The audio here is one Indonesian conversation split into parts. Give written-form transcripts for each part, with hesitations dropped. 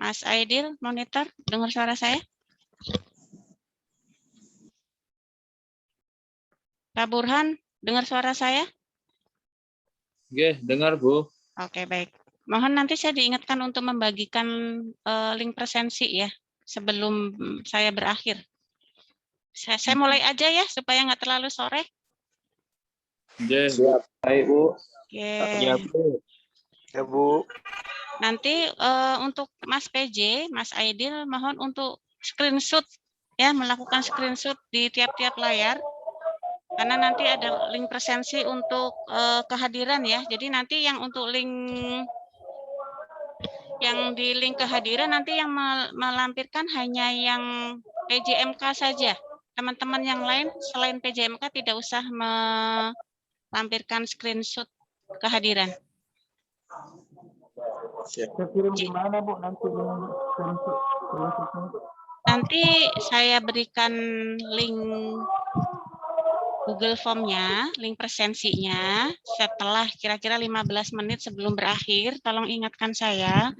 Mas Aidil, monitor, dengar suara saya? Pak Burhan, dengar suara saya? Oke, dengar Bu. Oke, baik. Mohon nanti saya diingatkan untuk membagikan link presensi ya, sebelum saya berakhir. Saya mulai aja ya, supaya nggak terlalu sore. Oke, Siap, baik Bu. Oke. Ya Bu. Ya Bu. Nanti untuk Mas PJ, Mas Aidil, mohon untuk screenshot ya, melakukan screenshot di tiap-tiap layar. Karena nanti ada link presensi untuk kehadiran ya. Jadi nanti yang untuk link di link kehadiran nanti yang melampirkan hanya yang PJMK saja. Teman-teman yang lain selain PJMK tidak usah melampirkan screenshot kehadiran. Saya kirim di mana Bu nanti Nanti saya berikan link Google Form-nya, link presensinya setelah kira-kira 15 menit sebelum berakhir. Tolong ingatkan saya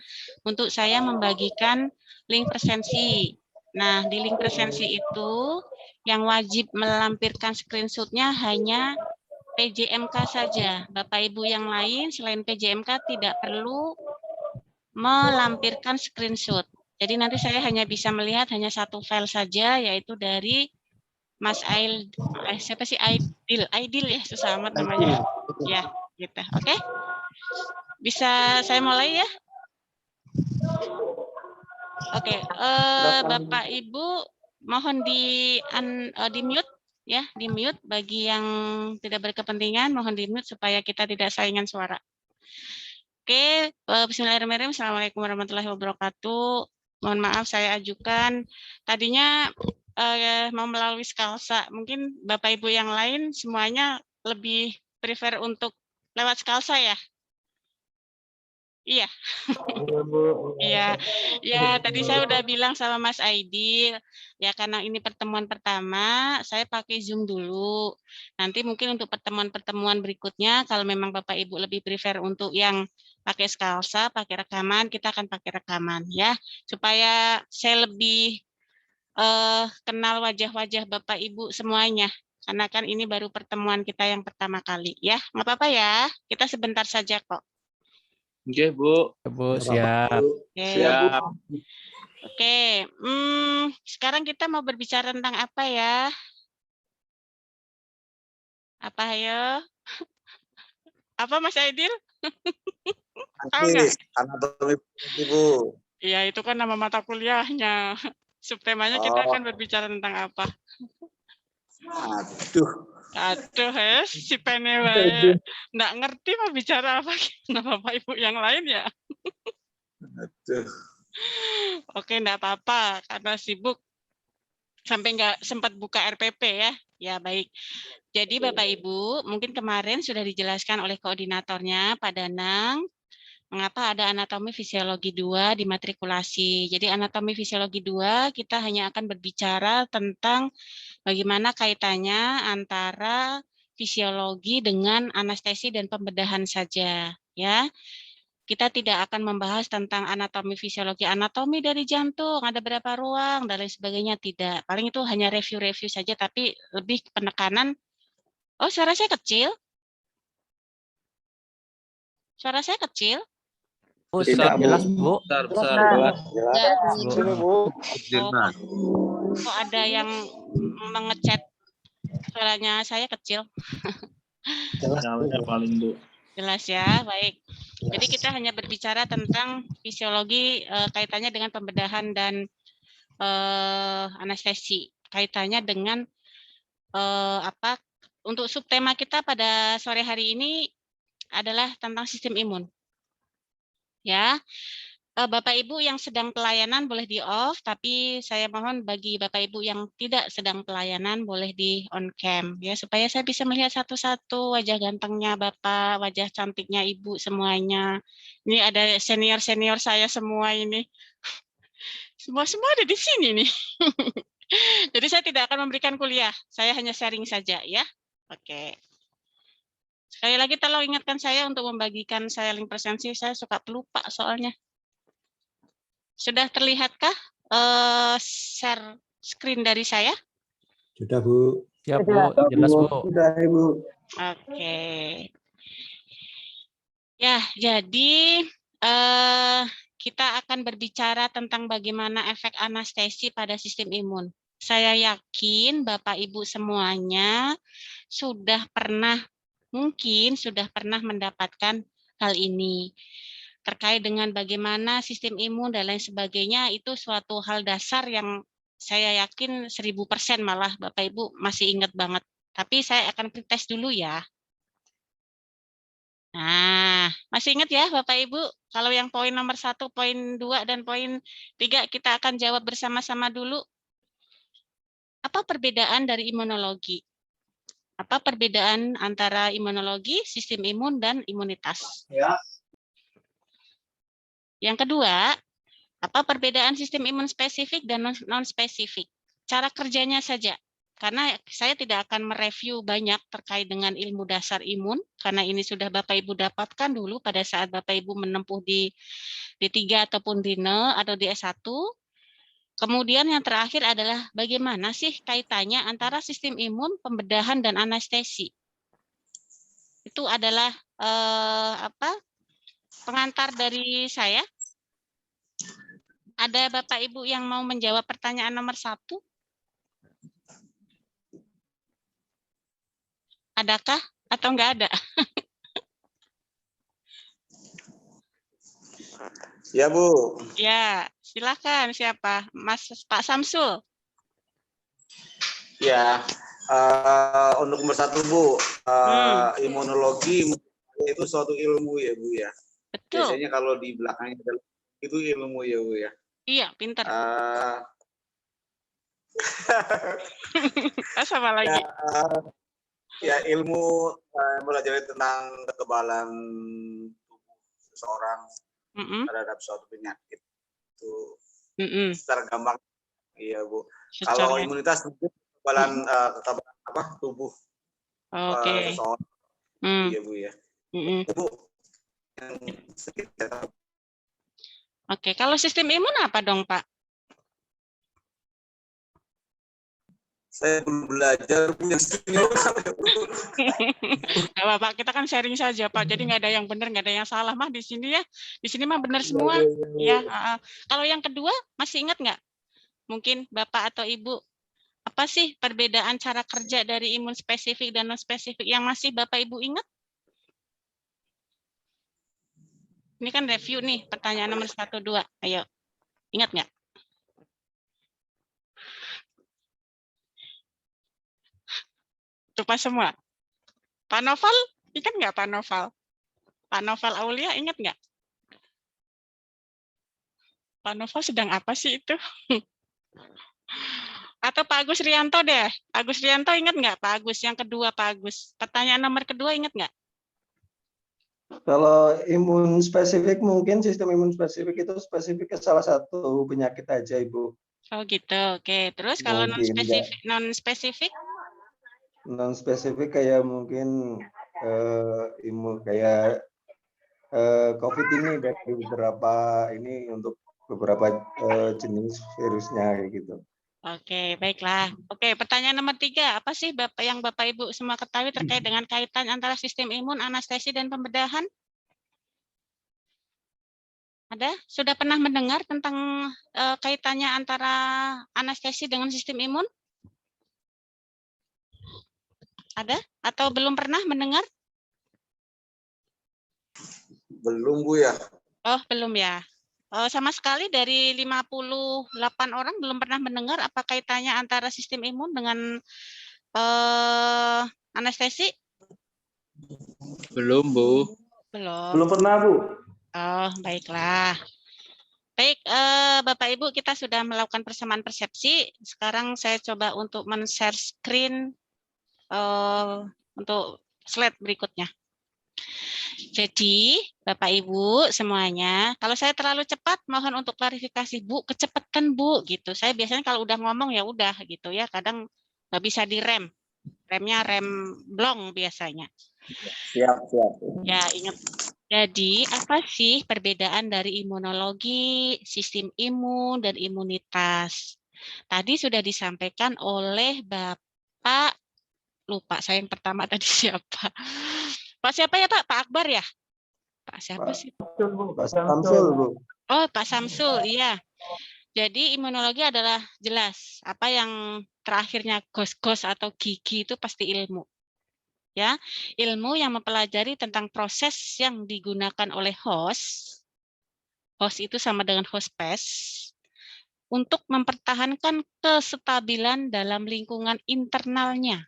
untuk saya membagikan link presensi. Nah, di link presensi itu yang wajib melampirkan screenshot-nya hanya PJMK saja. Bapak Ibu yang lain selain PJMK tidak perlu melampirkan screenshot. Jadi nanti saya hanya bisa melihat hanya satu file saja, yaitu dari Mas Ail, siapa sih Aidil ya, susah amat namanya. Ya, gitu. Oke. Bisa saya mulai ya? Oke, Bapak Ibu mohon di mute ya, di mute bagi yang tidak berkepentingan, mohon di mute supaya kita tidak saingan suara. Oke, bismillahirrahmanirrahim. Assalamualaikum warahmatullahi wabarakatuh. Mohon maaf saya ajukan tadinya mau melalui Skalsa. Mungkin Bapak Ibu yang lain semuanya lebih prefer untuk lewat Skalsa ya? Iya. Iya. Ya, tadi saya udah bilang sama Mas Aidil, ya karena ini pertemuan pertama, saya pakai Zoom dulu. Nanti mungkin untuk pertemuan-pertemuan berikutnya, kalau memang Bapak Ibu lebih prefer untuk yang pakai Skalsa, pakai rekaman, kita akan pakai rekaman ya, supaya saya lebih kenal wajah-wajah Bapak Ibu semuanya. Karena kan ini baru pertemuan kita yang pertama kali ya. Nggak apa-apa ya, kita sebentar saja kok. Oke Bu. Bu, siap. Oke. Siap. Oke, sekarang kita mau berbicara tentang apa ya? Apa ayo? Apa Mas Aidil? Tahu nggak? Anatomi Bu. Iya, itu kan nama mata kuliahnya. Subtemanya kita akan berbicara tentang apa? Aduh, si Penewe. Nggak ngerti mau bicara apa gimana Bapak Ibu yang lain ya? Oke, nggak apa-apa karena sibuk sampai nggak sempat buka RPP ya. Ya baik. Jadi Bapak Ibu, mungkin kemarin sudah dijelaskan oleh koordinatornya Pak Danang mengapa ada anatomi fisiologi 2 di matrikulasi. Jadi anatomi fisiologi 2 kita hanya akan berbicara tentang bagaimana kaitannya antara fisiologi dengan anestesi dan pembedahan saja, ya. Kita tidak akan membahas tentang anatomi fisiologi, anatomi dari jantung, ada berapa ruang, dan lain sebagainya, tidak. Paling itu hanya review-review saja, tapi lebih penekanan. Oh, suara saya kecil? Suara saya kecil? Bu, sudah jelas, Bu. Besar. Jelas. Bu. Kok ada yang mengechat suaranya saya kecil? Sinyalnya paling Bu. Jelas ya, baik. Jadi kita hanya berbicara tentang fisiologi kaitannya dengan pembedahan dan anestesi. Kaitannya dengan apa? Untuk subtema kita pada sore hari ini adalah tentang sistem imun. Ya. Bapak Ibu yang sedang pelayanan boleh di off, tapi saya mohon bagi Bapak Ibu yang tidak sedang pelayanan boleh di on cam ya supaya saya bisa melihat satu-satu wajah gantengnya Bapak, wajah cantiknya Ibu semuanya. Ini ada senior-senior saya semua ini. Semua ada di sini nih. Jadi saya tidak akan memberikan kuliah, saya hanya sharing saja ya. Oke. Sekali lagi tolong ingatkan saya untuk membagikan saya link presensi, saya suka pelupa soalnya. Sudah terlihatkah share screen dari saya? Sudah, Bu. Siap, Bu. Jelas, Bu. Sudah, Ibu. Oke. Ya, jadi kita akan berbicara tentang bagaimana efek anestesi pada sistem imun. Saya yakin Bapak Ibu semuanya mungkin sudah pernah mendapatkan hal ini. Terkait dengan bagaimana sistem imun dan lain sebagainya, itu suatu hal dasar yang saya yakin 1000% malah Bapak Ibu masih ingat banget. Tapi saya akan pretest dulu ya. Nah, masih ingat ya Bapak Ibu? Kalau yang poin nomor 1, poin 2, dan poin 3 kita akan jawab bersama-sama dulu. Apa perbedaan dari imunologi? Apa perbedaan antara imunologi, sistem imun, dan imunitas? Ya. Yang kedua, apa perbedaan sistem imun spesifik dan non-spesifik? Cara kerjanya saja. Karena saya tidak akan mereview banyak terkait dengan ilmu dasar imun, karena ini sudah Bapak Ibu dapatkan dulu pada saat Bapak Ibu menempuh di D3 ataupun di NE atau di S1. Kemudian yang terakhir adalah bagaimana sih kaitannya antara sistem imun, pembedahan, dan anestesi. Itu adalah pengantar dari saya. Ada Bapak Ibu yang mau menjawab pertanyaan nomor 1? Adakah atau enggak ada? Ya, Bu. Ya, silakan siapa? Pak Samsul. Ya, untuk nomor 1, Bu, imunologi itu suatu ilmu ya, Bu ya. Betul. Biasanya kalau di belakangnya itu ilmu ya, Bu ya. Iya, pintar. Apa lagi? Ya, ilmu belajar tentang kekebalan tubuh seseorang terhadap suatu penyakit itu secara gampang, iya Bu. Kalau imunitas mungkin kekebalan tubuh seseorang, iya Bu ya. Bu, yang sedikit. Oke, kalau sistem imun apa dong Pak? Saya belum belajar punya senior. Gak apa-apa, kita kan sharing saja Pak. Jadi nggak ada yang benar, nggak ada yang salah mah di sini ya. Di sini mah benar semua. Ya. Kalau yang kedua masih ingat nggak? Mungkin Bapak atau Ibu, apa sih perbedaan cara kerja dari imun spesifik dan non spesifik yang masih Bapak Ibu ingat? Ini kan review nih, pertanyaan nomor 1, 2. Ayo, ingat nggak? Lupa semua. Pak Noval, ingat nggak Pak Noval? Pak Noval Aulia, ingat nggak? Pak Noval sedang apa sih itu? Atau Pak Agus Rianto deh. Agus Rianto ingat nggak Pak Agus? Yang kedua Pak Agus. Pertanyaan nomor kedua ingat nggak? Kalau imun spesifik, mungkin sistem imun spesifik itu spesifik ke salah satu penyakit aja, Ibu. Oh gitu, oke. Terus kalau non-spesifik? Non-spesifik kayak mungkin imun kayak COVID ini dari beberapa ini untuk beberapa jenis virusnya kayak gitu. Oke, baiklah. Oke, pertanyaan nomor 3. Apa sih yang Bapak Ibu semua ketahui terkait dengan kaitan antara sistem imun, anestesi, dan pembedahan? Ada? Sudah pernah mendengar tentang kaitannya antara anestesi dengan sistem imun? Ada? Atau belum pernah mendengar? Belum Bu ya. Oh, belum ya. Sama sekali dari 58 orang belum pernah mendengar apa kaitannya antara sistem imun dengan anestesi? Belum, Bu. Belum. Belum pernah, Bu. Oh, baiklah. Baik, Bapak Ibu, kita sudah melakukan persamaan persepsi. Sekarang saya coba untuk men-share screen untuk slide berikutnya. Jadi, Bapak Ibu semuanya, kalau saya terlalu cepat, mohon untuk klarifikasi, Bu, kecepatan Bu, gitu. Saya biasanya kalau udah ngomong ya udah gitu ya, kadang nggak bisa direm. Remnya rem blong biasanya. Siap. Ya, ingat Jadi, apa sih perbedaan dari imunologi, sistem imun, dan imunitas? Tadi sudah disampaikan oleh Bapak, lupa saya yang pertama tadi siapa. Pak siapa ya Pak? Pak Akbar ya? Pak siapa Pak sih? Pak Samsul, Bu. Oh, Pak Samsul, iya. Jadi imunologi adalah jelas. Apa yang terakhirnya gos-gos atau gigi itu pasti ilmu. Ya, ilmu yang mempelajari tentang proses yang digunakan oleh host. Host itu sama dengan hospes untuk mempertahankan kestabilan dalam lingkungan internalnya.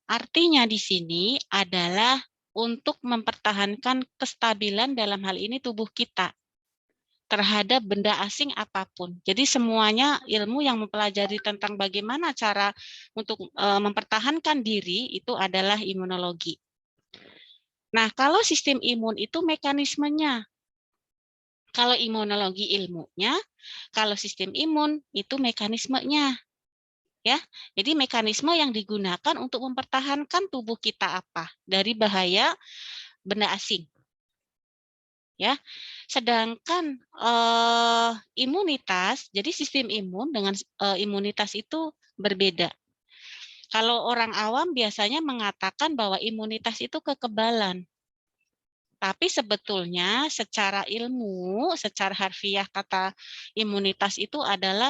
Artinya di sini adalah untuk mempertahankan kestabilan dalam hal ini tubuh kita terhadap benda asing apapun. Jadi semuanya ilmu yang mempelajari tentang bagaimana cara untuk mempertahankan diri itu adalah imunologi. Nah, kalau sistem imun itu mekanismenya. Kalau imunologi ilmunya, kalau sistem imun itu mekanismenya. Ya, jadi mekanisme yang digunakan untuk mempertahankan tubuh kita apa dari bahaya benda asing. Ya, sedangkan imunitas, jadi sistem imun dengan imunitas itu berbeda. Kalau orang awam biasanya mengatakan bahwa imunitas itu kekebalan. Tapi sebetulnya secara ilmu, secara harfiah kata imunitas itu adalah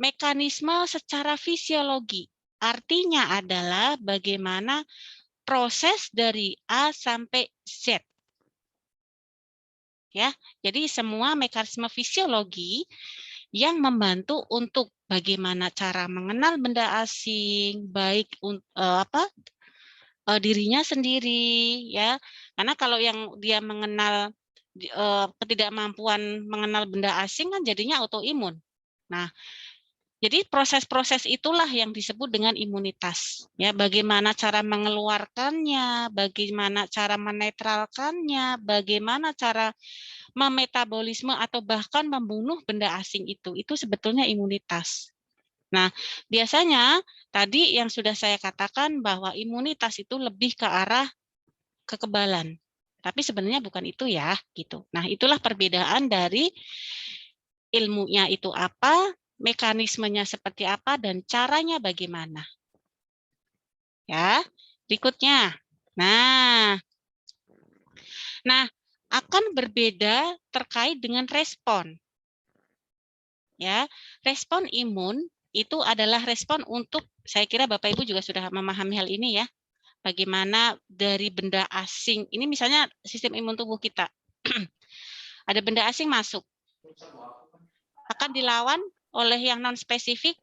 mekanisme secara fisiologi. Artinya adalah bagaimana proses dari A sampai Z. Ya, jadi semua mekanisme fisiologi yang membantu untuk bagaimana cara mengenal benda asing, baik dirinya sendiri, ya. Karena kalau yang dia mengenal ketidakmampuan mengenal benda asing kan jadinya autoimun. Nah, jadi proses-proses itulah yang disebut dengan imunitas. Ya, bagaimana cara mengeluarkannya, bagaimana cara menetralkannya, bagaimana cara memetabolisme atau bahkan membunuh benda asing itu sebetulnya imunitas. Nah, biasanya tadi yang sudah saya katakan bahwa imunitas itu lebih ke arah kekebalan. Tapi sebenarnya bukan itu ya, gitu. Nah, itulah perbedaan dari ilmunya itu apa, mekanismenya seperti apa, dan caranya bagaimana. Ya, berikutnya. Nah, akan berbeda terkait dengan respon. Ya, respon imun itu adalah respon untuk, saya kira Bapak Ibu juga sudah memahami hal ini ya. Bagaimana dari benda asing, ini misalnya sistem imun tubuh kita. Ada benda asing masuk. Akan dilawan oleh yang non-spesifik,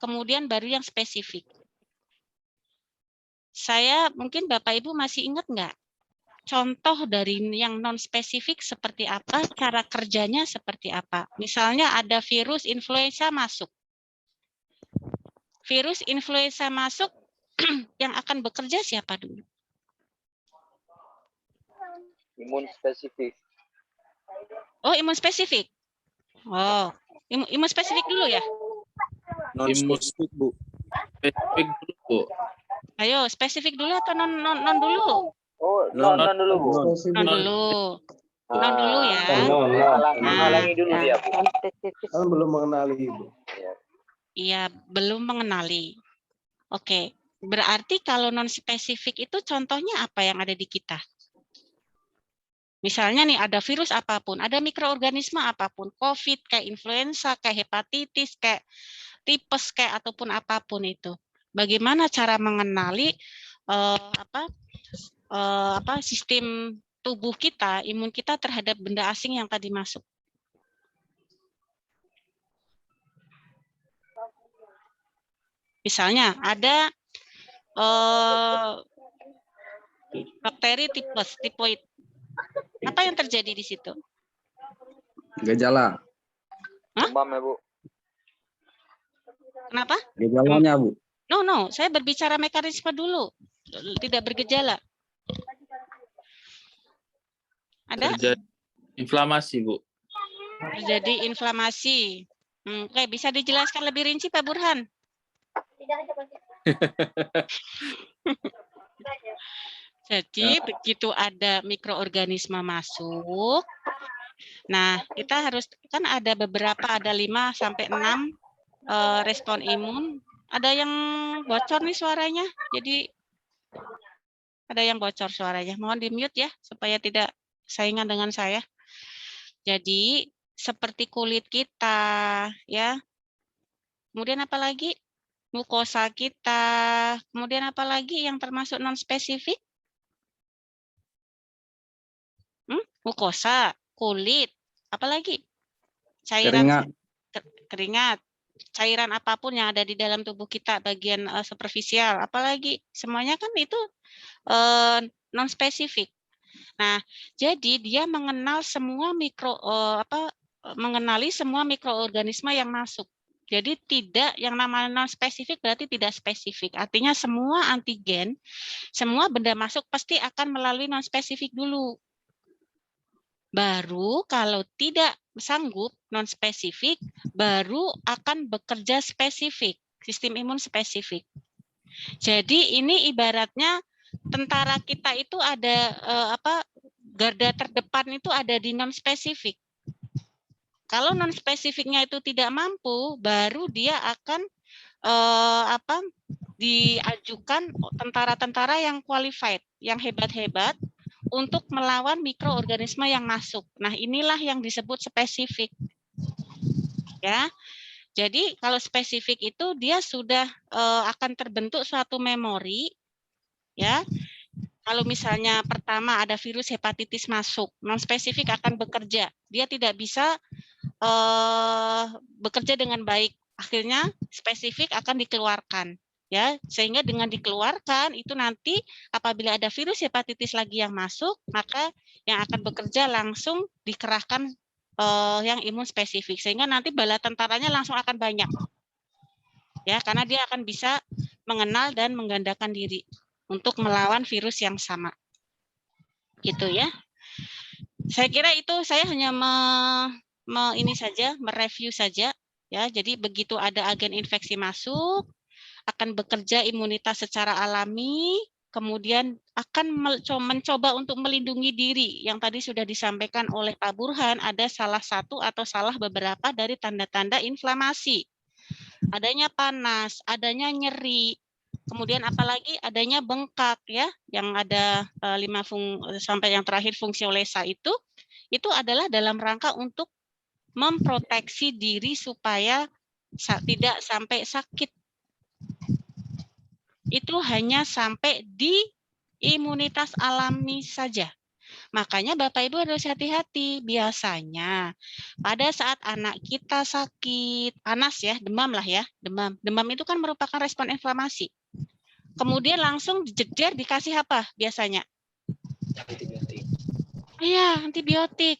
kemudian baru yang spesifik. Saya mungkin Bapak Ibu masih ingat nggak? Contoh dari yang non-spesifik seperti apa, cara kerjanya seperti apa. Misalnya ada virus influenza masuk. Virus influenza masuk, yang akan bekerja siapa dulu? Imun spesifik. Oh, imun spesifik. Oh, imun spesifik dulu ya? Imun spesifik, Bu. Spesifik dulu, Bu. Ayo, spesifik dulu atau non dulu? Oh, non dulu, Bu. Non dulu. Non dulu ya. Menghalangi dulu Nah, dia, Bu. Kan belum mengenali, Bu. Iya, belum mengenali. Oke, berarti kalau non spesifik itu contohnya apa yang ada di kita? Misalnya nih ada virus apapun, ada mikroorganisme apapun, COVID, kayak influenza, kayak hepatitis, kayak tipes, kayak ataupun apapun itu. Bagaimana cara mengenali sistem tubuh kita, imun kita terhadap benda asing yang tadi masuk? Misalnya ada bakteri tipoid. Apa yang terjadi di situ? Gejala. Demam ya, Bu. Kenapa? Gejalanya, Bu. No, saya berbicara mekanisme dulu. Tidak bergejala. Ada? Terjadi inflamasi, Bu. Terjadi inflamasi. Oke, bisa dijelaskan lebih rinci, Pak Burhan? Jadi begitu ada mikroorganisme masuk, nah kita harus kan ada beberapa, ada 5 sampai 6 respon imun. Ada yang bocor nih suaranya, jadi ada yang bocor suaranya. Mohon di-mute ya supaya tidak saingan dengan saya. Jadi seperti kulit kita, ya. Kemudian apa lagi? Mukosa kita. Kemudian apa lagi yang termasuk non spesifik? Mukosa, kulit, apalagi cairan keringat, cairan apapun yang ada di dalam tubuh kita bagian superficial, apalagi semuanya kan itu non spesifik. Nah, jadi dia mengenal semua mengenali semua mikroorganisme yang masuk. Jadi tidak yang namanya non spesifik berarti tidak spesifik. Artinya semua antigen, semua benda masuk pasti akan melalui non spesifik dulu. Baru kalau tidak sanggup non-spesifik, baru akan bekerja spesifik, sistem imun spesifik. Jadi ini ibaratnya tentara kita itu ada garda terdepan itu ada di non-spesifik. Kalau non-spesifiknya itu tidak mampu, baru dia akan diajukan tentara-tentara yang qualified, yang hebat-hebat, untuk melawan mikroorganisme yang masuk. Nah, inilah yang disebut spesifik. Ya. Jadi, kalau spesifik itu dia sudah akan terbentuk suatu memori, ya. Kalau misalnya pertama ada virus hepatitis masuk, non spesifik akan bekerja. Dia tidak bisa bekerja dengan baik. Akhirnya spesifik akan dikeluarkan. Ya, sehingga dengan dikeluarkan itu nanti apabila ada virus hepatitis lagi yang masuk, maka yang akan bekerja langsung dikerahkan yang imun spesifik, sehingga nanti bala tentaranya langsung akan banyak, ya, karena dia akan bisa mengenal dan menggandakan diri untuk melawan virus yang sama, gitu ya. Saya kira itu saya hanya mereview saja, ya. Jadi begitu ada agen infeksi masuk, akan bekerja imunitas secara alami, kemudian akan mencoba untuk melindungi diri. Yang tadi sudah disampaikan oleh Pak Burhan, ada salah satu atau salah beberapa dari tanda-tanda inflamasi. Adanya panas, adanya nyeri, kemudian apalagi adanya bengkak, ya, yang ada 5 sampai yang terakhir fungsiolesa itu adalah dalam rangka untuk memproteksi diri supaya tidak sampai sakit. Itu hanya sampai di imunitas alami saja. Makanya Bapak Ibu harus hati-hati. Biasanya pada saat anak kita sakit, panas ya, demam lah ya, demam. Demam itu kan merupakan respon inflamasi. Kemudian langsung jeder dikasih apa biasanya? Antibiotik. Iya, antibiotik.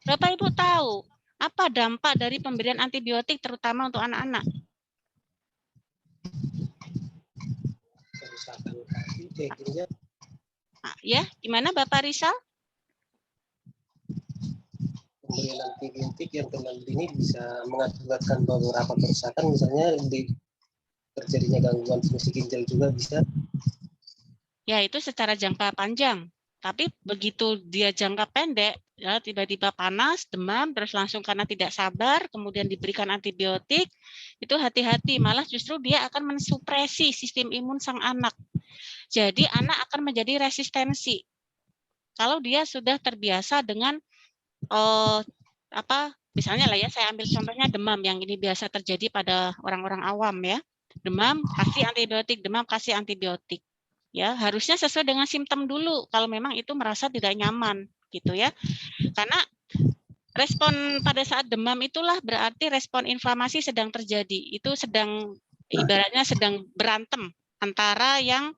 Bapak Ibu tahu apa dampak dari pemberian antibiotik terutama untuk anak-anak? Ya, gimana Bapak Rizal? Pemberian antibiotik yang terlalu ini bisa mengakibatkan beberapa kerusakan, misalnya di terjadinya gangguan fungsi ginjal juga bisa. Ya, itu secara jangka panjang. Tapi begitu dia jangka pendek, ya tiba-tiba panas, demam, terus langsung karena tidak sabar, kemudian diberikan antibiotik, itu hati-hati, malah justru dia akan mensupresi sistem imun sang anak. Jadi anak akan menjadi resistensi. Kalau dia sudah terbiasa dengan misalnya lah ya, saya ambil contohnya demam yang ini biasa terjadi pada orang-orang awam ya. Demam, kasih antibiotik, demam, kasih antibiotik. Ya, harusnya sesuai dengan simptom dulu kalau memang itu merasa tidak nyaman gitu ya. Karena respon pada saat demam itulah berarti respon inflamasi sedang terjadi. Itu sedang ibaratnya sedang berantem antara yang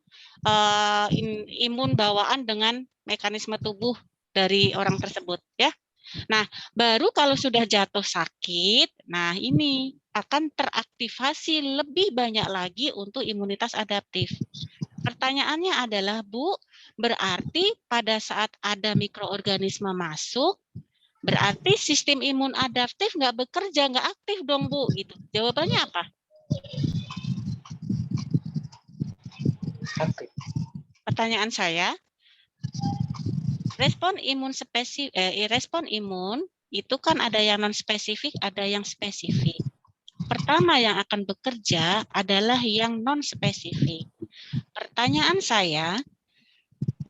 imun bawaan dengan mekanisme tubuh dari orang tersebut ya. Nah, baru kalau sudah jatuh sakit, nah ini akan teraktivasi lebih banyak lagi untuk imunitas adaptif. Pertanyaannya adalah, Bu, berarti pada saat ada mikroorganisme masuk, berarti sistem imun adaptif nggak bekerja, nggak aktif dong, Bu. Gitu. Jawabannya apa? Aktif. pertanyaan saya, respon imun itu kan ada yang non spesifik, ada yang spesifik. Pertama yang akan bekerja adalah yang non spesifik. Pertanyaan saya,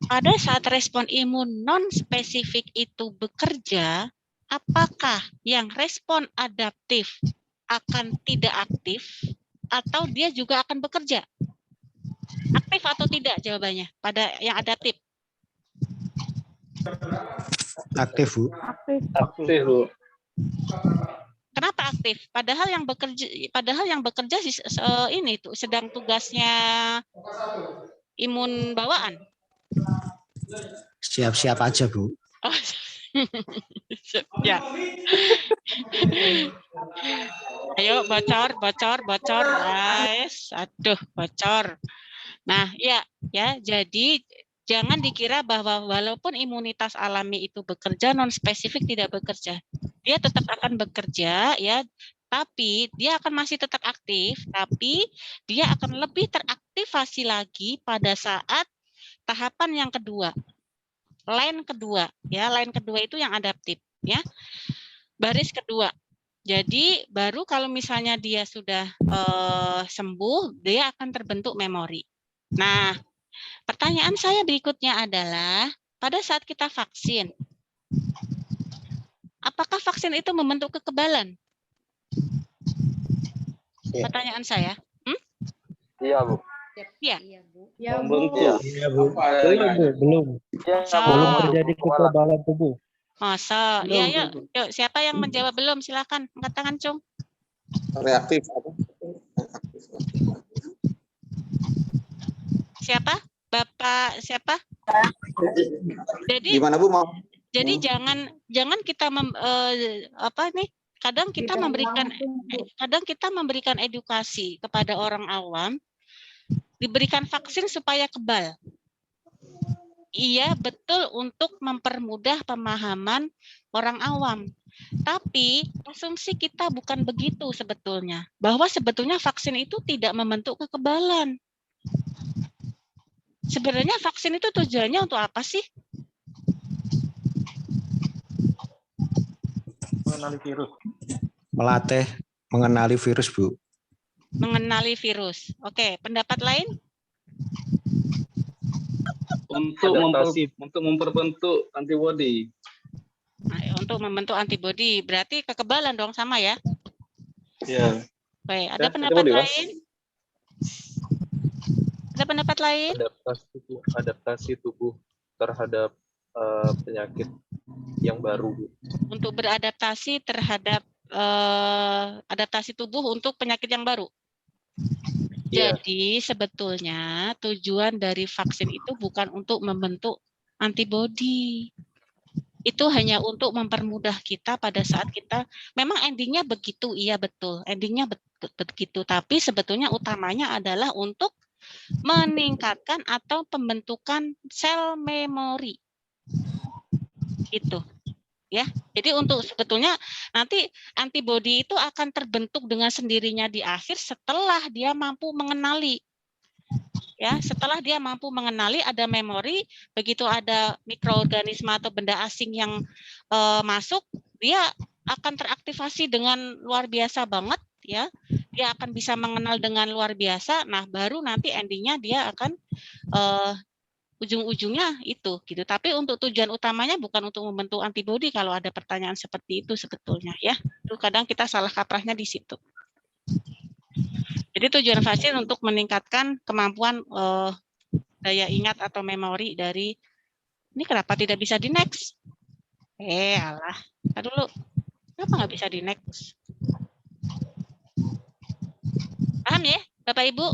pada saat respon imun non spesifik itu bekerja, apakah yang respon adaptif akan tidak aktif atau dia juga akan bekerja? Aktif atau tidak jawabannya pada yang adaptif? Aktif, Bu. Aktif, Bu. Kenapa aktif? Padahal yang bekerja ini tuh sedang tugasnya imun bawaan. Siap-siap aja, Bu. Oh, ya. Ayo bocor, guys. Aduh, bocor. Nah, ya, jadi jangan dikira bahwa walaupun imunitas alami itu bekerja, non spesifik tidak bekerja. Dia tetap akan bekerja, ya, tapi dia akan masih tetap aktif, tapi dia akan lebih teraktivasi lagi pada saat tahapan yang kedua. Line kedua, ya, line kedua itu yang adaptif, ya. Baris kedua. Jadi baru kalau misalnya dia sudah sembuh, dia akan terbentuk memori. Nah, pertanyaan saya berikutnya adalah, pada saat kita vaksin, apakah vaksin itu membentuk kekebalan? Ya. Pertanyaan saya. Iya, Bu. Iya. Membentuk. Iya, Bu. Belum Iya, Belum terjadi kekebalan tubuh. Masa? Iya, yuk. Siapa yang menjawab belum? Silakan angkat tangan, Cung. Reaktif apa? Siapa? Bapak siapa? Jadi Gimana, Bu? Mau? Jadi jangan kita kadang kita memberikan edukasi kepada orang awam, diberikan vaksin supaya kebal. Iya, betul, untuk mempermudah pemahaman orang awam. Tapi asumsi kita bukan begitu sebetulnya, bahwa sebetulnya vaksin itu tidak membentuk kekebalan. Sebenarnya vaksin itu tujuannya untuk apa sih? Mengenali virus. Melatih mengenali virus, Bu. Mengenali virus. Oke, pendapat lain? Untuk memperbentuk antibodi. Nah, untuk membentuk antibodi, berarti kekebalan dong, sama ya? Ya. Baik, ada Ya, pendapat antibodi, Mas. lain? Ada pendapat lain? Adaptasi tubuh terhadap penyakit yang baru. Untuk beradaptasi terhadap adaptasi tubuh untuk penyakit yang baru. Iya. Jadi sebetulnya tujuan dari vaksin itu bukan untuk membentuk antibodi. Itu hanya untuk mempermudah kita pada saat kita, memang endingnya begitu, iya betul, endingnya begitu. Tapi sebetulnya utamanya adalah untuk meningkatkan atau pembentukan sel memori. Itu. Ya, jadi untuk sebetulnya nanti antibodi itu akan terbentuk dengan sendirinya di akhir setelah dia mampu mengenali. Ya, setelah dia mampu mengenali, ada memori, begitu ada mikroorganisme atau benda asing yang masuk, dia akan teraktivasi dengan luar biasa banget, ya. Dia akan bisa mengenal dengan luar biasa. Nah, baru nanti endingnya dia akan ujung-ujungnya itu gitu. Tapi untuk tujuan utamanya bukan untuk membentuk antibodi kalau ada pertanyaan seperti itu sebetulnya, ya. Itu kadang kita salah kaprahnya di situ. Jadi tujuan vaksin untuk meningkatkan kemampuan daya ingat atau memori dari, ini kenapa tidak bisa di next? Alah, kita dulu. Kenapa nggak bisa di next? Paham ya, Bapak Ibu?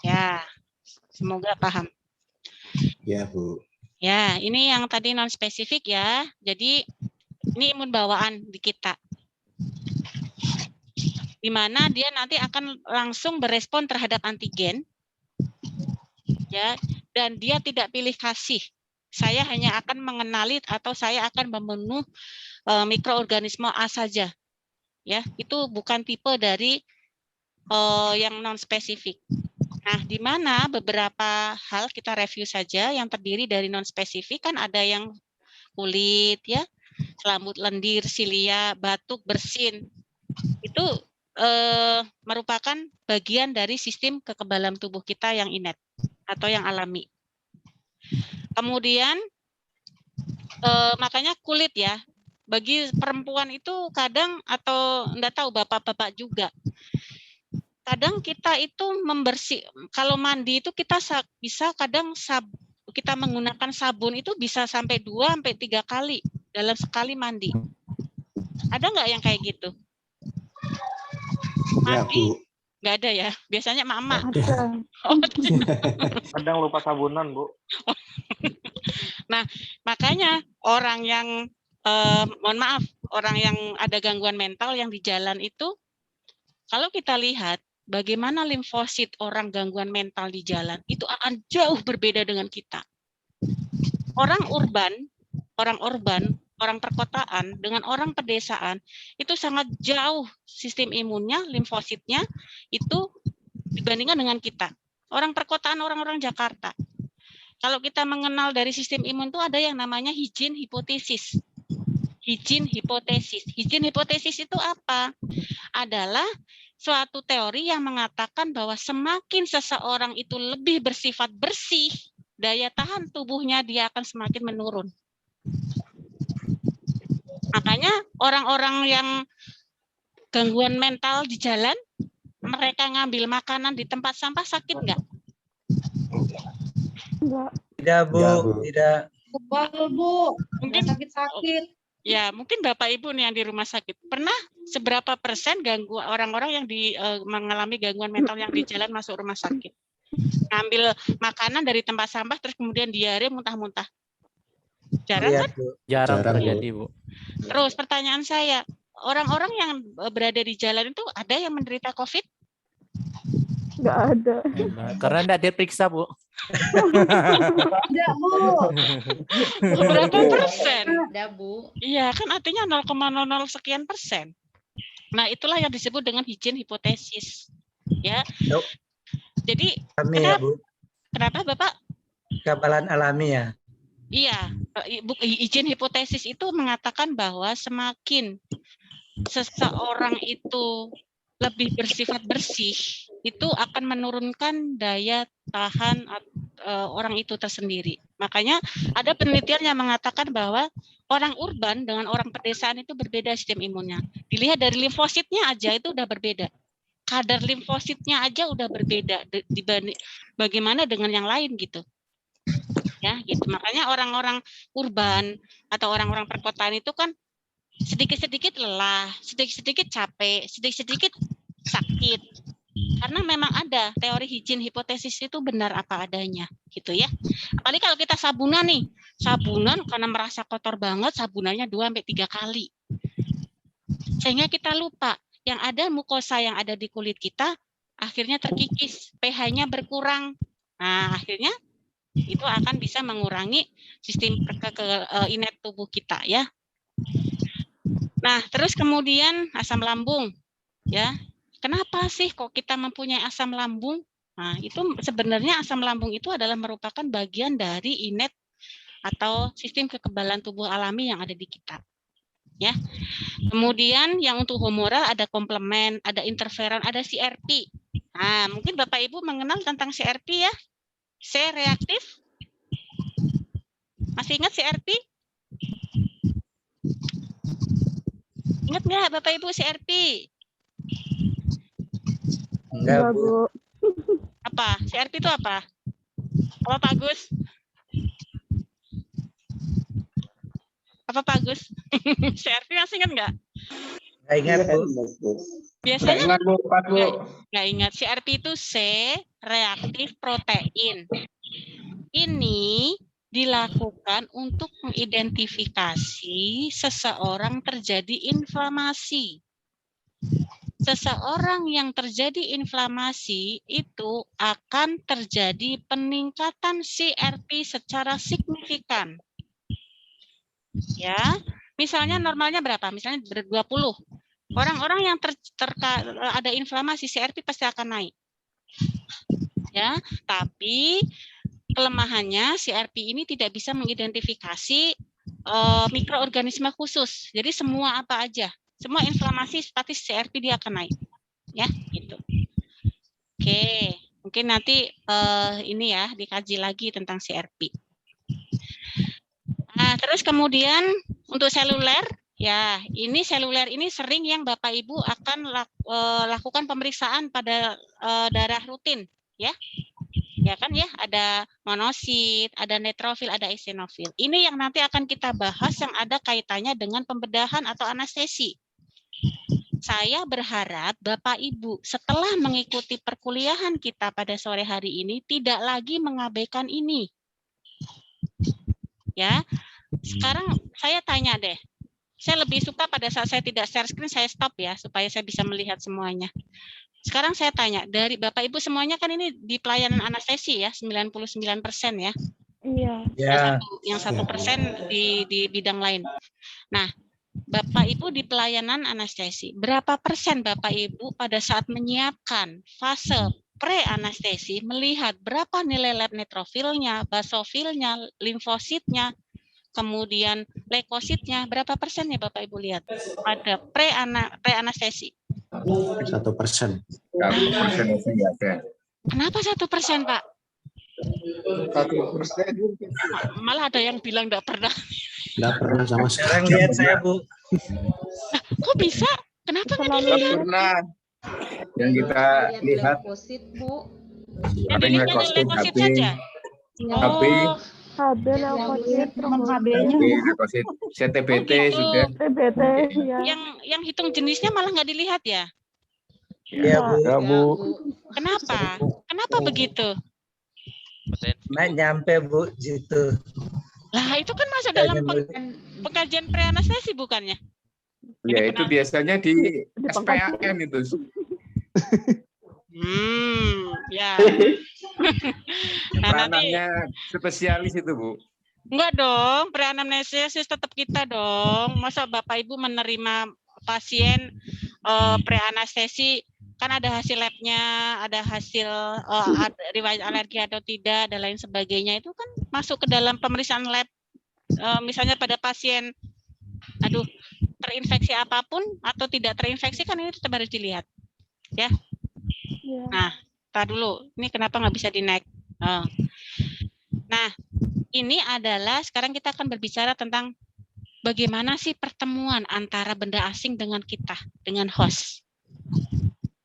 Ya, semoga paham. Ya, Bu. Ya, ini yang tadi non spesifik ya. Jadi ini imun bawaan di kita. Di mana dia nanti akan langsung berespon terhadap antigen, ya, dan dia tidak pilih kasih. Saya hanya akan mengenali atau saya akan membunuh mikroorganisme A saja, ya. Itu bukan tipe dari yang non spesifik. Nah, di mana beberapa hal kita review saja yang terdiri dari non-spesifik, kan ada yang kulit, ya, selambut lendir, silia, batuk, bersin. Itu merupakan bagian dari sistem kekebalan tubuh kita yang innate atau yang alami. Kemudian makanya kulit ya, bagi perempuan itu kadang, atau enggak tahu bapak-bapak juga, kadang kita itu membersih, kalau mandi itu kita bisa kadang kita menggunakan sabun itu bisa sampai 2 sampai 3 kali dalam sekali mandi. Ada nggak yang kayak gitu? Mandi? Nggak ada ya, biasanya mama. Oh, Kadang lupa sabunan, Bu. nah, makanya orang yang mohon maaf, orang yang ada gangguan mental yang di jalan itu, kalau kita lihat bagaimana limfosit orang gangguan mental di jalan, itu akan jauh berbeda dengan kita. Orang urban, orang perkotaan dengan orang pedesaan itu sangat jauh sistem imunnya, limfositnya itu dibandingkan dengan kita. Orang perkotaan, orang-orang Jakarta. Kalau kita mengenal dari sistem imun itu ada yang namanya hygiene hipotesis. Hygiene hipotesis itu apa? Adalah suatu teori yang mengatakan bahwa semakin seseorang itu lebih bersifat bersih, daya tahan tubuhnya dia akan semakin menurun. Makanya orang-orang yang gangguan mental di jalan, mereka ngambil makanan di tempat sampah sakit nggak? Tidak, Bu. Tidak. Bu. Mungkin sakit-sakit. Ya, mungkin Bapak Ibu nih yang di rumah sakit. Pernah seberapa persen orang-orang yang mengalami gangguan mental yang di jalan masuk rumah sakit? Ngambil makanan dari tempat sampah terus kemudian diare muntah-muntah. Jarang kan? Jarang terjadi, Bu. Terus pertanyaan saya, orang-orang yang berada di jalan itu ada yang menderita COVID? Nggak ada. Karena enggak diperiksa, Bu. Enggak, Bu. Berapa persen? Ada, Bu. Iya, kan artinya 0,00 sekian persen. Nah, itulah yang disebut dengan hygiene hipotesis. Ya. Jadi, kenapa Bapak? Kekebalan alami ya. Iya, hygiene hipotesis itu mengatakan bahwa semakin seseorang itu lebih bersifat bersih, itu akan menurunkan daya tahan orang itu tersendiri. Makanya ada penelitian yang mengatakan bahwa orang urban dengan orang pedesaan itu berbeda sistem imunnya. Dilihat dari limfositnya aja itu udah berbeda. Kadar limfositnya aja udah berbeda dibanding bagaimana dengan yang lain gitu. Ya, gitu. Makanya orang-orang urban atau orang-orang perkotaan itu kan sedikit-sedikit lelah, sedikit-sedikit capek, sedikit-sedikit sakit. Karena memang ada teori hygiene hipotesis itu benar apa adanya, gitu ya. Apalagi kalau kita sabunan nih, sabunan karena merasa kotor banget, sabunannya 2 sampai 3 kali. Sehingga kita lupa yang ada mukosa yang ada di kulit kita akhirnya terkikis, pH-nya berkurang. Nah, akhirnya itu akan bisa mengurangi sistem innate tubuh kita ya. Nah, terus kemudian asam lambung ya. Kenapa sih kok kita mempunyai asam lambung? Nah, itu sebenarnya asam lambung itu adalah merupakan bagian dari innate atau sistem kekebalan tubuh alami yang ada di kita. Ya. Kemudian yang untuk humoral ada komplement, ada interferon, ada CRP. Nah, mungkin Bapak Ibu mengenal tentang CRP ya? C reaktif. Masih ingat CRP? Ingat nggak Bapak Ibu CRP? Enggak, Bu. Apa? CRP itu apa? Apa Pak Gus? Apa Pak Gus? CRP masih ingat nggak? Nggak ingat, Bu. Biasanya Nggak ingat, Bu. Pak, Bu. Nggak ingat. CRP itu C reaktif protein. Ini dilakukan untuk mengidentifikasi seseorang terjadi inflamasi. Seseorang yang terjadi inflamasi itu akan terjadi peningkatan CRP secara signifikan. Ya, misalnya normalnya berapa? Misalnya 20. Orang-orang yang ada inflamasi CRP pasti akan naik. Ya, tapi kelemahannya CRP ini tidak bisa mengidentifikasi mikroorganisme khusus. Jadi semua apa aja, semua inflamasi simpatis CRP dia akan naik. Ya, gitu. Oke, mungkin nanti ini ya dikaji lagi tentang CRP. Nah, terus kemudian untuk seluler, ya ini seluler ini sering yang Bapak Ibu akan lakukan pemeriksaan pada darah rutin, ya. Ya kan ya, ada monosit, ada neutrofil, ada eosinofil. Ini yang nanti akan kita bahas yang ada kaitannya dengan pembedahan atau anestesi. Saya berharap Bapak Ibu setelah mengikuti perkuliahan kita pada sore hari ini tidak lagi mengabaikan ini. Ya. Sekarang saya tanya deh. Saya lebih suka pada saat saya tidak share screen saya stop ya supaya saya bisa melihat semuanya. Sekarang saya tanya, dari Bapak Ibu semuanya kan ini di pelayanan anestesi ya, 99% ya. Iya. Yang 1% di bidang lain. Nah, Bapak Ibu di pelayanan anestesi, berapa persen Bapak Ibu pada saat menyiapkan fase pre-anestesi melihat berapa nilai lab neutrofilnya, basofilnya, limfositnya, kemudian leukositnya, berapa persennya Bapak Ibu lihat pada pre-anestesi? 1%. 1% itu nggak ada. Kenapa 1%, Pak? 1%. Malah ada yang bilang enggak pernah. Enggak pernah sama sekali. Sekarang lihat saya, Bu. Kok bisa? Kenapa nggak Enggak dilihat? pernah. Yang kita lihat leukosit, Bu. Yang dilihat leukosit saja. HB, HB leukosit, HB-nya. leukosit, CTBT sudah. TBT ya. Yang hitung jenisnya malah nggak dilihat ya? Iya, Bu. Ya, Bu. Kenapa? Kenapa begitu? Nggak nyampe, Bu, gitu. Lah itu kan masuk dalam pengkajian pre-anestesi bukannya? Ya itu biasanya di SPAN itu. Ya. Nah, nanti Ranahnya spesialis itu, Bu. enggak dong, pre-anamnesis tetap kita dong. Masa Bapak Ibu menerima pasien pre-anestesi kan ada hasil labnya, ada hasil riwayat alergi atau tidak dan lain sebagainya, itu kan masuk ke dalam pemeriksaan lab. Misalnya pada pasien terinfeksi apapun atau tidak terinfeksi kan ini tetap harus dilihat. Ya. Nah, tar dulu. Ini kenapa nggak bisa di-naik? Nah, ini adalah sekarang kita akan berbicara tentang bagaimana sih pertemuan antara benda asing dengan kita, dengan host.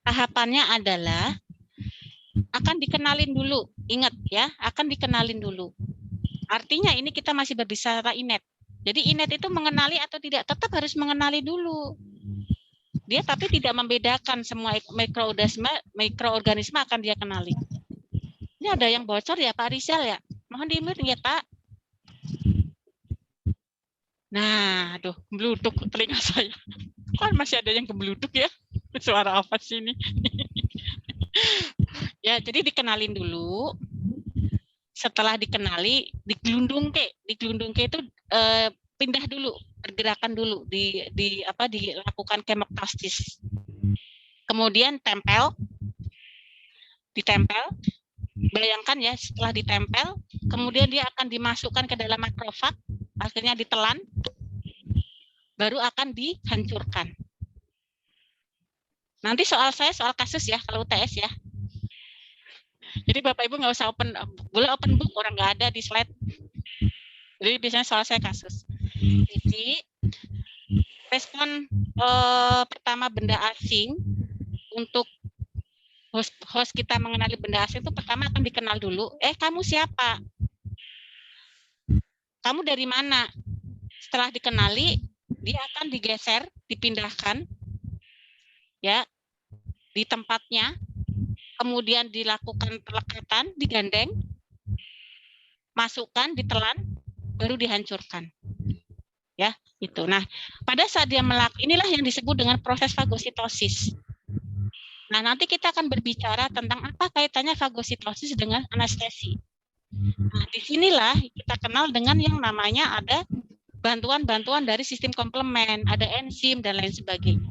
Tahapannya adalah akan dikenalin dulu. Ingat ya, akan dikenalin dulu. Artinya ini kita masih berbicara inet. Jadi inet itu mengenali atau tidak, tetap harus mengenali dulu. Dia tapi tidak membedakan semua mikroorganisme akan dia kenali. Ini ada yang bocor ya Pak Rizal ya? Mohon di-mute ya Pak. Nah, aduh, bluduk telinga saya. Kok masih ada yang kebluduk ya? Suara apa sih ini? Ya, jadi dikenalin dulu. Setelah dikenali, digelundung ke itu pindah dulu, pergerakan dulu, dilakukan kemoktastis. Kemudian ditempel. Bayangkan ya, setelah ditempel, kemudian dia akan dimasukkan ke dalam makrofag, akhirnya ditelan, baru akan dihancurkan. Nanti soal kasus ya, kalau UTS ya. Jadi Bapak Ibu nggak usah boleh open book, orang nggak ada di slide. Jadi biasanya soal saya kasus. Jadi respon pertama benda asing untuk host kita mengenali benda asing itu pertama akan dikenal dulu. Kamu siapa? Kamu dari mana? Setelah dikenali, dia akan digeser, dipindahkan, ya, di tempatnya. Kemudian dilakukan pelekatan, digandeng, masukkan, ditelan, baru dihancurkan. Ya, itu. Nah, pada saat dia inilah yang disebut dengan proses fagositosis. Nah, nanti kita akan berbicara tentang apa kaitannya fagositosis dengan anestesi. Nah, disinilah kita kenal dengan yang namanya ada bantuan-bantuan dari sistem komplement, ada enzim dan lain sebagainya.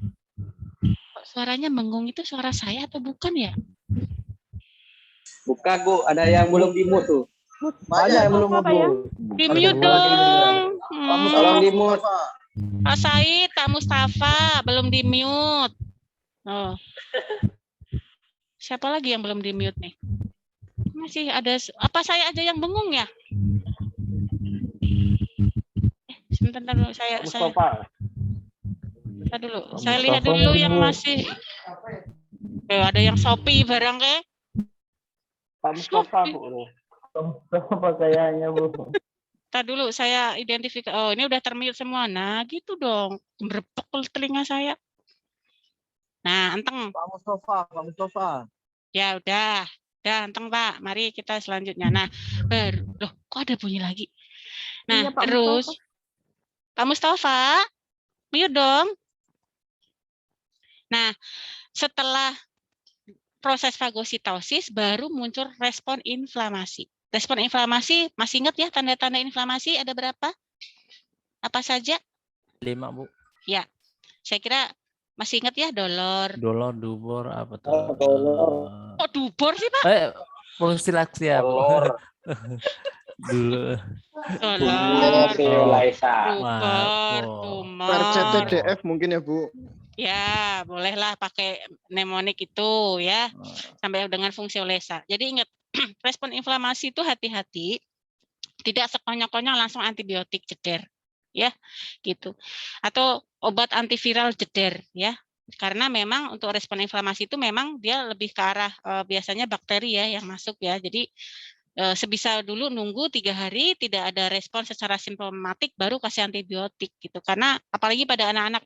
Kok suaranya mengung itu suara saya atau bukan ya? Bukan Bu, ada yang belum di-mute tuh. Banyak yang belum Apa ya? Di mute dong. Tolong di-mute. Pak Said, Pak Mustafa belum di mute. Oh. Siapa lagi yang belum di mute nih? Masih ada apa saya aja yang bengong ya? Sebentar dulu saya Mustafa. Bentar dulu. Saya lihat dulu yang masih. Ada yang Shopee barang ke? Pak Mustafa Bu. Apa kayaknya, Bu? Bentar dulu saya identifikasi. Oh, ini udah termute semua. Nah, gitu dong. Berepek telinga saya. Nah, anteng. Pak Mustafa. Ya udah anteng Pak. Mari kita selanjutnya. Nah, loh, kok ada bunyi lagi? Nah, Iya, Pak terus Pak Mustafa, mute dong. Nah, setelah proses fagositosis baru muncul respon inflamasi. Respon inflamasi, masih ingat ya tanda-tanda inflamasi ada berapa? Apa saja? 5, Bu. Ya, saya kira masih ingat ya, dolor. Dolor, dubor, apa tuh? Kok dubor sih, Pak? Fungsi laksia, Bu. Dulu. Dolor, Maaf, tumor. RCTDF mungkin ya, Bu. Ya, bolehlah pakai mnemonik itu ya, sampai dengan fungsiolesa. Jadi ingat, respon inflamasi itu hati-hati, tidak sekonyong-konyong langsung antibiotik jeder, ya, gitu. Atau obat antiviral jeder, ya. Karena memang untuk respon inflamasi itu memang dia lebih ke arah biasanya bakteri ya yang masuk ya. Jadi sebisa dulu nunggu 3 hari tidak ada respon secara simptomatik baru kasih antibiotik gitu, karena apalagi pada anak-anak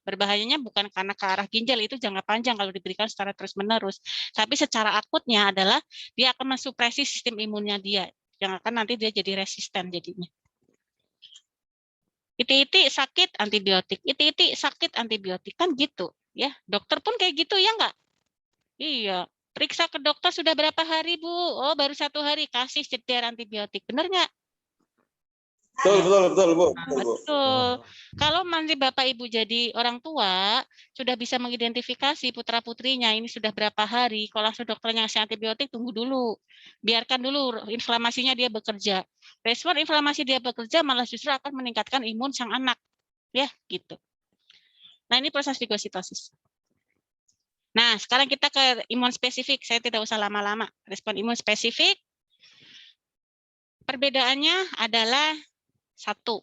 berbahayanya bukan karena ke arah ginjal, itu jangka panjang kalau diberikan secara terus menerus, tapi secara akutnya adalah dia akan mensupresi sistem imunnya dia yang akan nanti dia jadi resisten jadinya. Iti-iti sakit antibiotik, iti-iti sakit antibiotik, kan gitu ya, dokter pun kayak gitu ya enggak? Iya. Periksa ke dokter sudah berapa hari, Bu? Oh, baru 1 hari, kasih jeder antibiotik. Benar nggak? Betul, Bu. Betul. Kalau nanti Bapak Ibu jadi orang tua, sudah bisa mengidentifikasi putra-putrinya, ini sudah berapa hari, kalau langsung dokternya ngasih antibiotik, tunggu dulu. Biarkan dulu inflamasinya dia bekerja. Respon inflamasi dia bekerja malah justru akan meningkatkan imun sang anak. Ya, gitu. Nah, ini proses fagositosis. Nah, sekarang kita ke imun spesifik. Saya tidak usah lama-lama. Respon imun spesifik, perbedaannya adalah 1.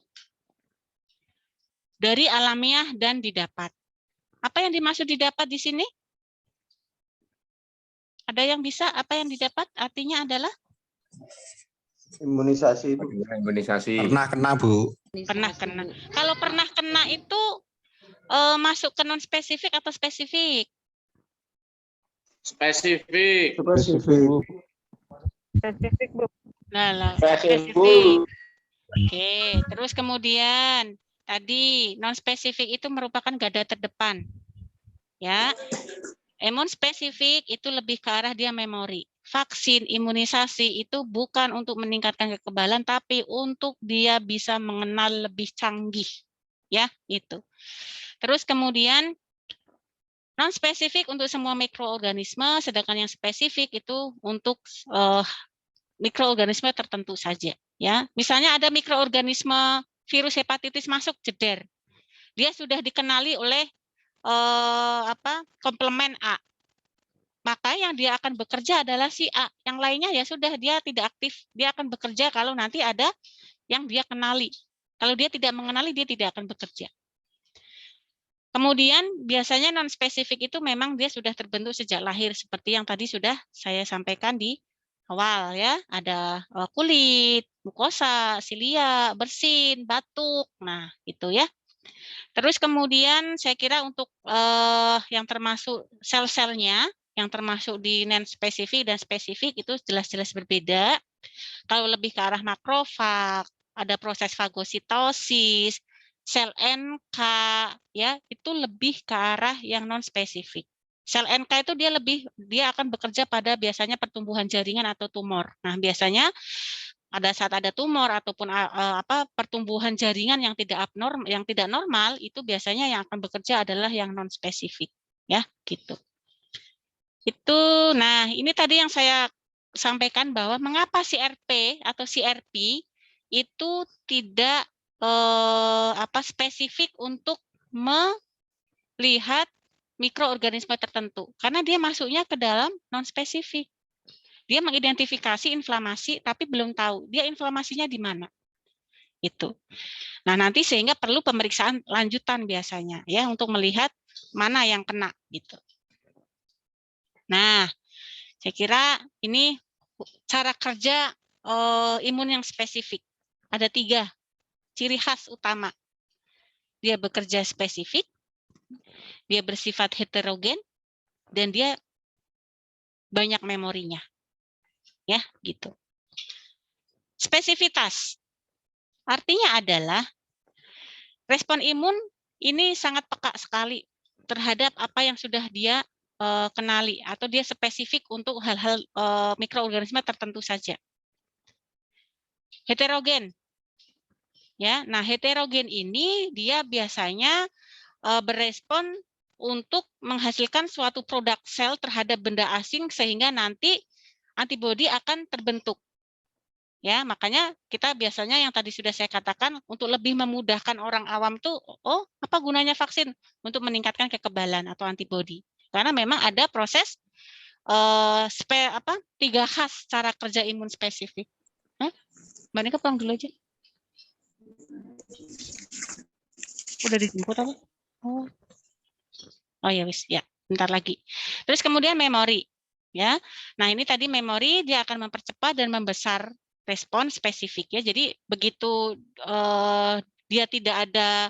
Dari alamiah dan didapat. Apa yang dimaksud didapat di sini? Ada yang bisa? Apa yang didapat? Artinya adalah? Imunisasi. Imunisasi. Pernah kena, Bu. Pernah kena. Kalau pernah kena itu masuk ke non spesifik atau spesifik? Spesifik. Spesifik, Bu. Nah, spesifik. Oke, terus kemudian tadi non spesifik itu merupakan garda terdepan. Ya. Imun spesifik itu lebih ke arah dia memori. Vaksin, imunisasi itu bukan untuk meningkatkan kekebalan tapi untuk dia bisa mengenal lebih canggih. Ya, itu. Terus kemudian non spesifik untuk semua mikroorganisme, sedangkan yang spesifik itu untuk mikroorganisme tertentu saja. Ya, misalnya ada mikroorganisme virus hepatitis masuk jeder, dia sudah dikenali oleh komplemen A, maka yang dia akan bekerja adalah si A. Yang lainnya ya sudah dia tidak aktif, dia akan bekerja kalau nanti ada yang dia kenali. Kalau dia tidak mengenali dia tidak akan bekerja. Kemudian biasanya non spesifik itu memang dia sudah terbentuk sejak lahir seperti yang tadi sudah saya sampaikan di awal ya, ada kulit, mukosa, silia, bersin, batuk. Nah, itu ya. Terus kemudian saya kira untuk yang termasuk sel-selnya yang termasuk di non spesifik dan spesifik itu jelas-jelas berbeda. Kalau lebih ke arah makrofag, ada proses fagositosis, sel NK ya itu lebih ke arah yang non spesifik. Sel NK itu dia akan bekerja pada biasanya pertumbuhan jaringan atau tumor. Nah, biasanya pada saat ada tumor ataupun pertumbuhan jaringan yang tidak abnormal, yang tidak normal itu biasanya yang akan bekerja adalah yang non spesifik ya, gitu. Itu nah, ini tadi yang saya sampaikan bahwa mengapa CRP atau CRP itu tidak spesifik untuk melihat mikroorganisme tertentu, karena dia masuknya ke dalam non-spesifik. Dia mengidentifikasi inflamasi, tapi belum tahu dia inflamasinya di mana. Itu. Nah, nanti sehingga perlu pemeriksaan lanjutan biasanya ya untuk melihat mana yang kena gitu. Nah, saya kira ini cara kerja imun yang spesifik. Ada 3 ciri khas utama. Dia bekerja spesifik, dia bersifat heterogen, dan dia banyak memorinya. Ya, gitu. Spesifitas. Artinya adalah respon imun ini sangat peka sekali terhadap apa yang sudah dia kenali atau dia spesifik untuk hal-hal mikroorganisme tertentu saja. Heterogen. Ya, nah heterogen ini dia biasanya berespon untuk menghasilkan suatu produk sel terhadap benda asing sehingga nanti antibodi akan terbentuk. Ya, makanya kita biasanya yang tadi sudah saya katakan untuk lebih memudahkan orang awam tuh, apa gunanya vaksin? Untuk meningkatkan kekebalan atau antibodi. Karena memang ada proses 3 khas cara kerja imun spesifik. Mbak Nika pulang dulu aja. Udah dijemput apa? Oh ya wis, ya, bentar lagi. Terus kemudian memori, ya. Nah, ini tadi memori dia akan mempercepat dan membesar respon spesifik ya. Jadi begitu dia tidak ada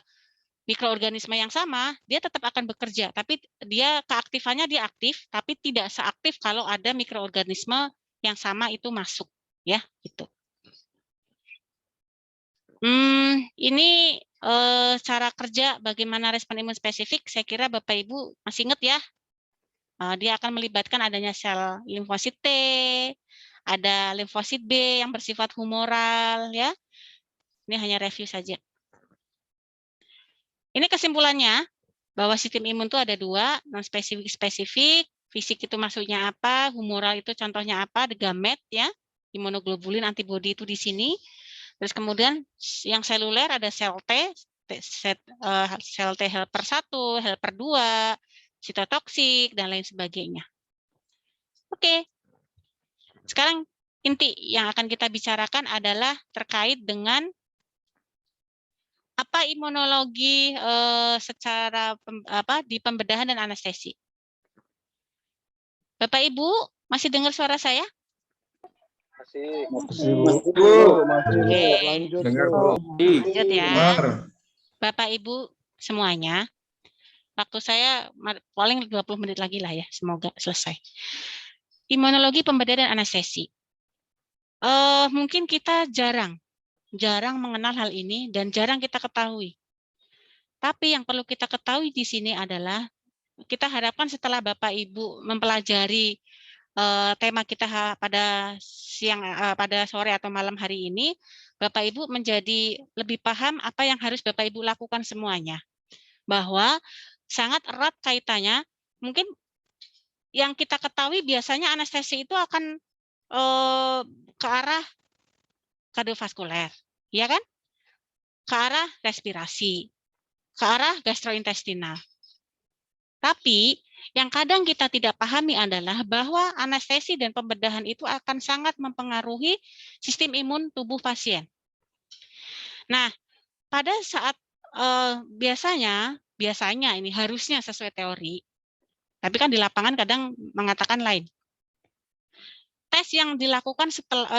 mikroorganisme yang sama, dia tetap akan bekerja, tapi dia keaktifannya dia aktif, tapi tidak seaktif kalau ada mikroorganisme yang sama itu masuk, ya, gitu. Ini cara kerja bagaimana respon imun spesifik, saya kira Bapak Ibu masih ingat ya. Dia akan melibatkan adanya sel limfosit T, ada limfosit B yang bersifat humoral, ya. Ini hanya review saja. Ini kesimpulannya bahwa sistem imun itu ada 2, non spesifik, spesifik. Fisik itu maksudnya apa, humoral itu contohnya apa, the gamet ya, imunoglobulin, antibodi itu di sini. Terus kemudian yang seluler ada sel T, sel T helper 1, helper 2, sitotoksik dan lain sebagainya. Oke. Sekarang inti yang akan kita bicarakan adalah terkait dengan apa imunologi secara di pembedahan dan anestesi. Bapak Ibu masih dengar suara saya? Masih. Oke. Dengar, Bu. Lanjut ya. Bapak Ibu semuanya, waktu saya paling 20 menit lagi lah ya, semoga selesai. Imunologi pembedahan dan anestesi. Mungkin kita jarang mengenal hal ini dan jarang kita ketahui. Tapi yang perlu kita ketahui di sini adalah kita harapkan setelah Bapak Ibu mempelajari tema kita pada sore atau malam hari ini, Bapak Ibu menjadi lebih paham apa yang harus Bapak Ibu lakukan semuanya. Bahwa sangat erat kaitannya, mungkin yang kita ketahui biasanya anestesi itu akan ke arah kardiovaskuler, ya kan? Ke arah respirasi, ke arah gastrointestinal. Tapi yang kadang kita tidak pahami adalah bahwa anestesi dan pembedahan itu akan sangat mempengaruhi sistem imun tubuh pasien. Nah, pada saat biasanya ini harusnya sesuai teori, tapi kan di lapangan kadang mengatakan lain. Tes yang dilakukan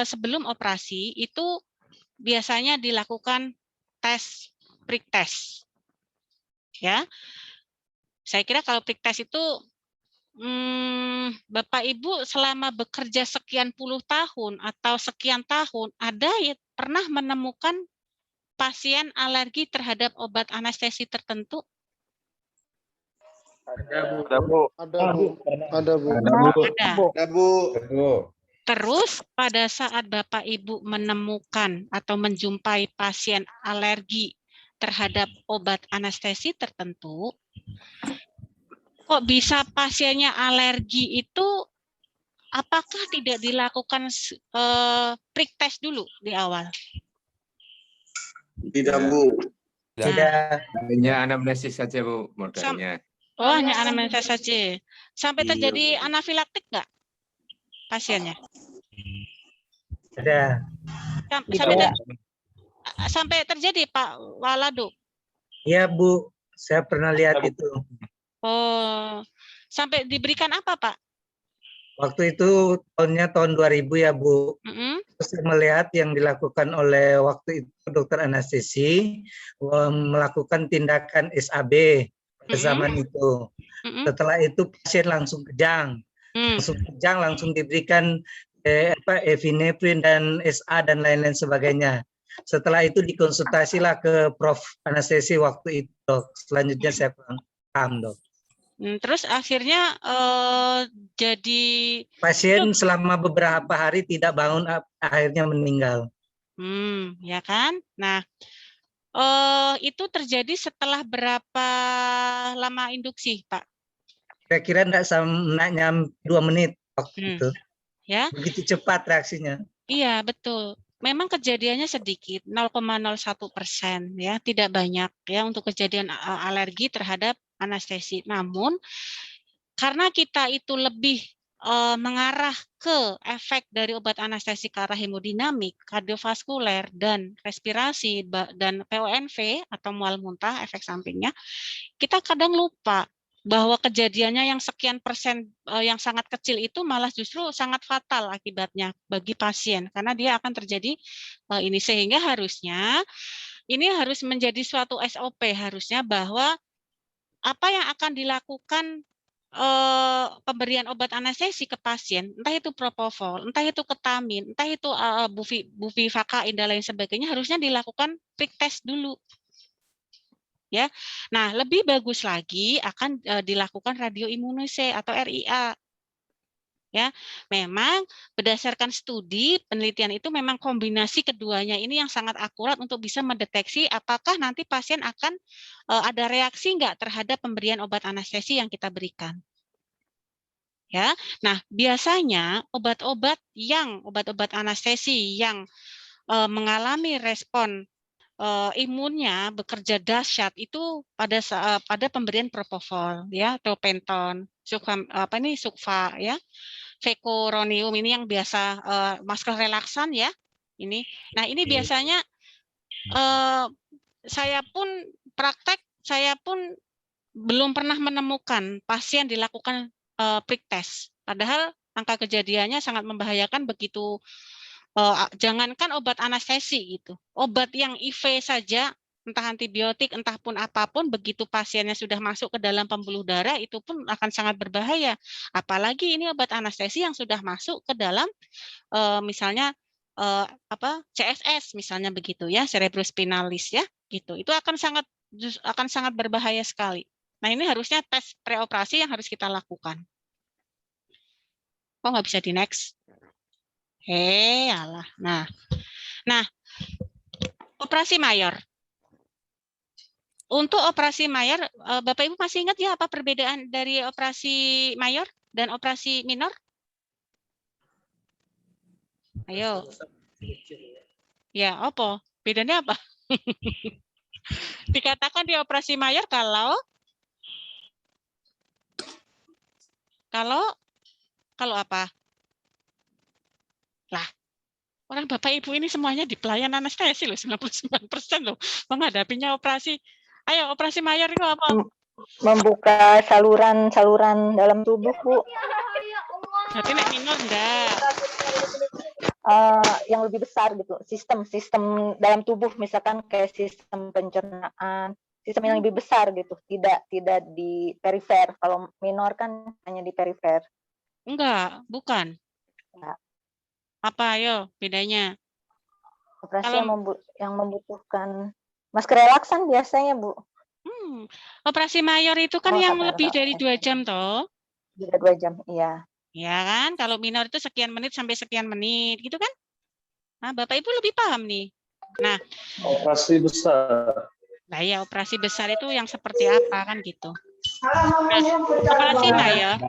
sebelum operasi itu biasanya dilakukan tes prick test. Ya. Saya kira kalau prick test itu Bapak Ibu selama bekerja sekian puluh tahun atau sekian tahun ada ya pernah menemukan pasien alergi terhadap obat anestesi tertentu? Ada, Bu. Ada, Bu. Terus pada saat Bapak Ibu menemukan atau menjumpai pasien alergi terhadap obat anestesi tertentu, kok bisa pasiennya alergi itu apakah tidak dilakukan prick test dulu di awal? Tidak, Bu. Tidak. Hanya anamnesis saja, Bu, modalnya. Oh, hanya anamnesis saja. Sampai Iya. terjadi anafilaktik nggak pasiennya? Ada. Sampai terjadi, Pak Walado? Iya, Bu. Saya pernah lihat itu. Oh, sampai diberikan apa, Pak? Waktu itu tahun 2000 ya, Bu. Terus saya melihat yang dilakukan oleh waktu itu dokter anestesi melakukan tindakan SAB pada zaman itu. Setelah itu pasien langsung kejang. Langsung diberikan epinefrin dan SA dan lain-lain sebagainya. Setelah itu dikonsultasilah ke Prof anestesi waktu itu, Dok. Selanjutnya saya paham, Dok. Terus akhirnya jadi pasien selama beberapa hari tidak bangun, akhirnya meninggal. Ya kan? Nah, itu terjadi setelah berapa lama induksi, Pak? Kira-kira enggak nyampe 2 menit waktu itu. Ya. Begitu cepat reaksinya. Iya, betul. Memang kejadiannya sedikit, 0,01% ya, tidak banyak ya untuk kejadian alergi terhadap anestesi. Namun karena kita itu lebih mengarah ke efek dari obat anestesi ke arah hemodinamik, kardiovaskuler, dan respirasi, dan PONV atau mual muntah, efek sampingnya, kita kadang lupa bahwa kejadiannya yang sekian persen yang sangat kecil itu malah justru sangat fatal akibatnya bagi pasien, karena dia akan terjadi ini, sehingga harusnya ini harus menjadi suatu SOP harusnya, bahwa apa yang akan dilakukan pemberian obat anestesi ke pasien, entah itu propofol, entah itu ketamin, entah itu buvivakain dan lain sebagainya, harusnya dilakukan prick test dulu. Ya, nah lebih bagus lagi akan dilakukan radioimunisasi atau RIA. Ya, memang berdasarkan studi penelitian itu memang kombinasi keduanya ini yang sangat akurat untuk bisa mendeteksi apakah nanti pasien akan ada reaksi enggak terhadap pemberian obat anestesi yang kita berikan. Ya, nah biasanya obat-obat anestesi yang mengalami respon imunnya bekerja dahsyat itu pada pemberian propofol ya, tropenton, sukva ya, vecuronium ini yang biasa masker relaksan ya ini. Nah ini biasanya saya pun belum pernah menemukan pasien dilakukan prick test, padahal angka kejadiannya sangat membahayakan begitu. Jangankan obat anestesi gitu, obat yang IV saja, entah antibiotik, entah pun apapun, begitu pasiennya sudah masuk ke dalam pembuluh darah itu pun akan sangat berbahaya. Apalagi ini obat anestesi yang sudah masuk ke dalam misalnya CSS misalnya begitu ya, cerebrospinalis ya, gitu. Itu akan sangat berbahaya sekali. Nah ini harusnya tes preoperasi yang harus kita lakukan. Kok nggak bisa di next? Alah. Nah, operasi mayor. Untuk operasi mayor, Bapak Ibu masih ingat ya apa perbedaan dari operasi mayor dan operasi minor? Ayo. Ya, apa? Bedanya apa? Dikatakan di operasi mayor kalau apa? Lah, orang Bapak Ibu ini semuanya di pelayanan anestesi loh, 99% loh menghadapinya operasi. Ayo, operasi mayor itu apa? Membuka saluran dalam tubuh, Bu. Berarti nek minor enggak? Yang lebih besar gitu, sistem dalam tubuh, misalkan kayak sistem pencernaan, sistem yang lebih besar gitu, tidak di perifer. Kalau minor kan hanya di perifer. Enggak, bukan. Ya. Apa ayo bedanya? Operasi yang membutuhkan masker relaksan biasanya, Bu. Operasi mayor itu kan yang lebih dari 2 jam toh? 2 jam, iya. Ya kan, kalau minor itu sekian menit sampai sekian menit, gitu kan? Nah, Bapak Ibu lebih paham nih. Nah, operasi besar. Nah ya, operasi besar itu yang seperti apa kan gitu. Nah, operasi mayor.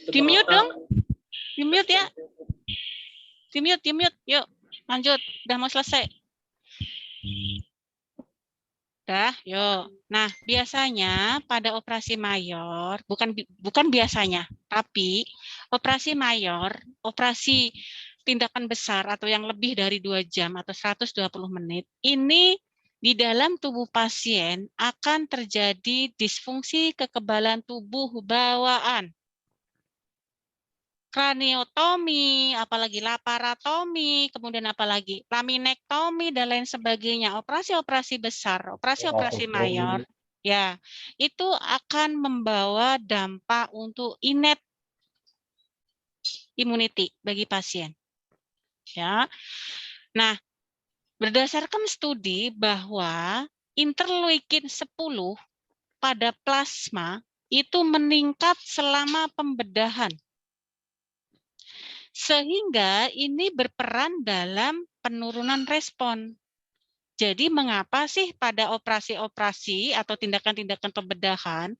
Di mute dong. Di-mute ya. Di-mute. Yuk, lanjut. Udah mau selesai. Dah, yuk. Nah, biasanya pada operasi mayor, bukan biasanya, tapi operasi mayor, operasi tindakan besar atau yang lebih dari 2 jam atau 120 menit, ini di dalam tubuh pasien akan terjadi disfungsi kekebalan tubuh bawaan. Kraniotomi, apalagi laparotomi, kemudian apalagi laminektomi dan lain sebagainya, operasi-operasi besar, operasi-operasi mayor, ya, itu akan membawa dampak untuk innate immunity bagi pasien. Ya. Nah, berdasarkan studi bahwa interleukin 10 pada plasma itu meningkat selama pembedahan. Sehingga ini berperan dalam penurunan respon. Jadi mengapa sih pada operasi-operasi atau tindakan-tindakan pembedahan,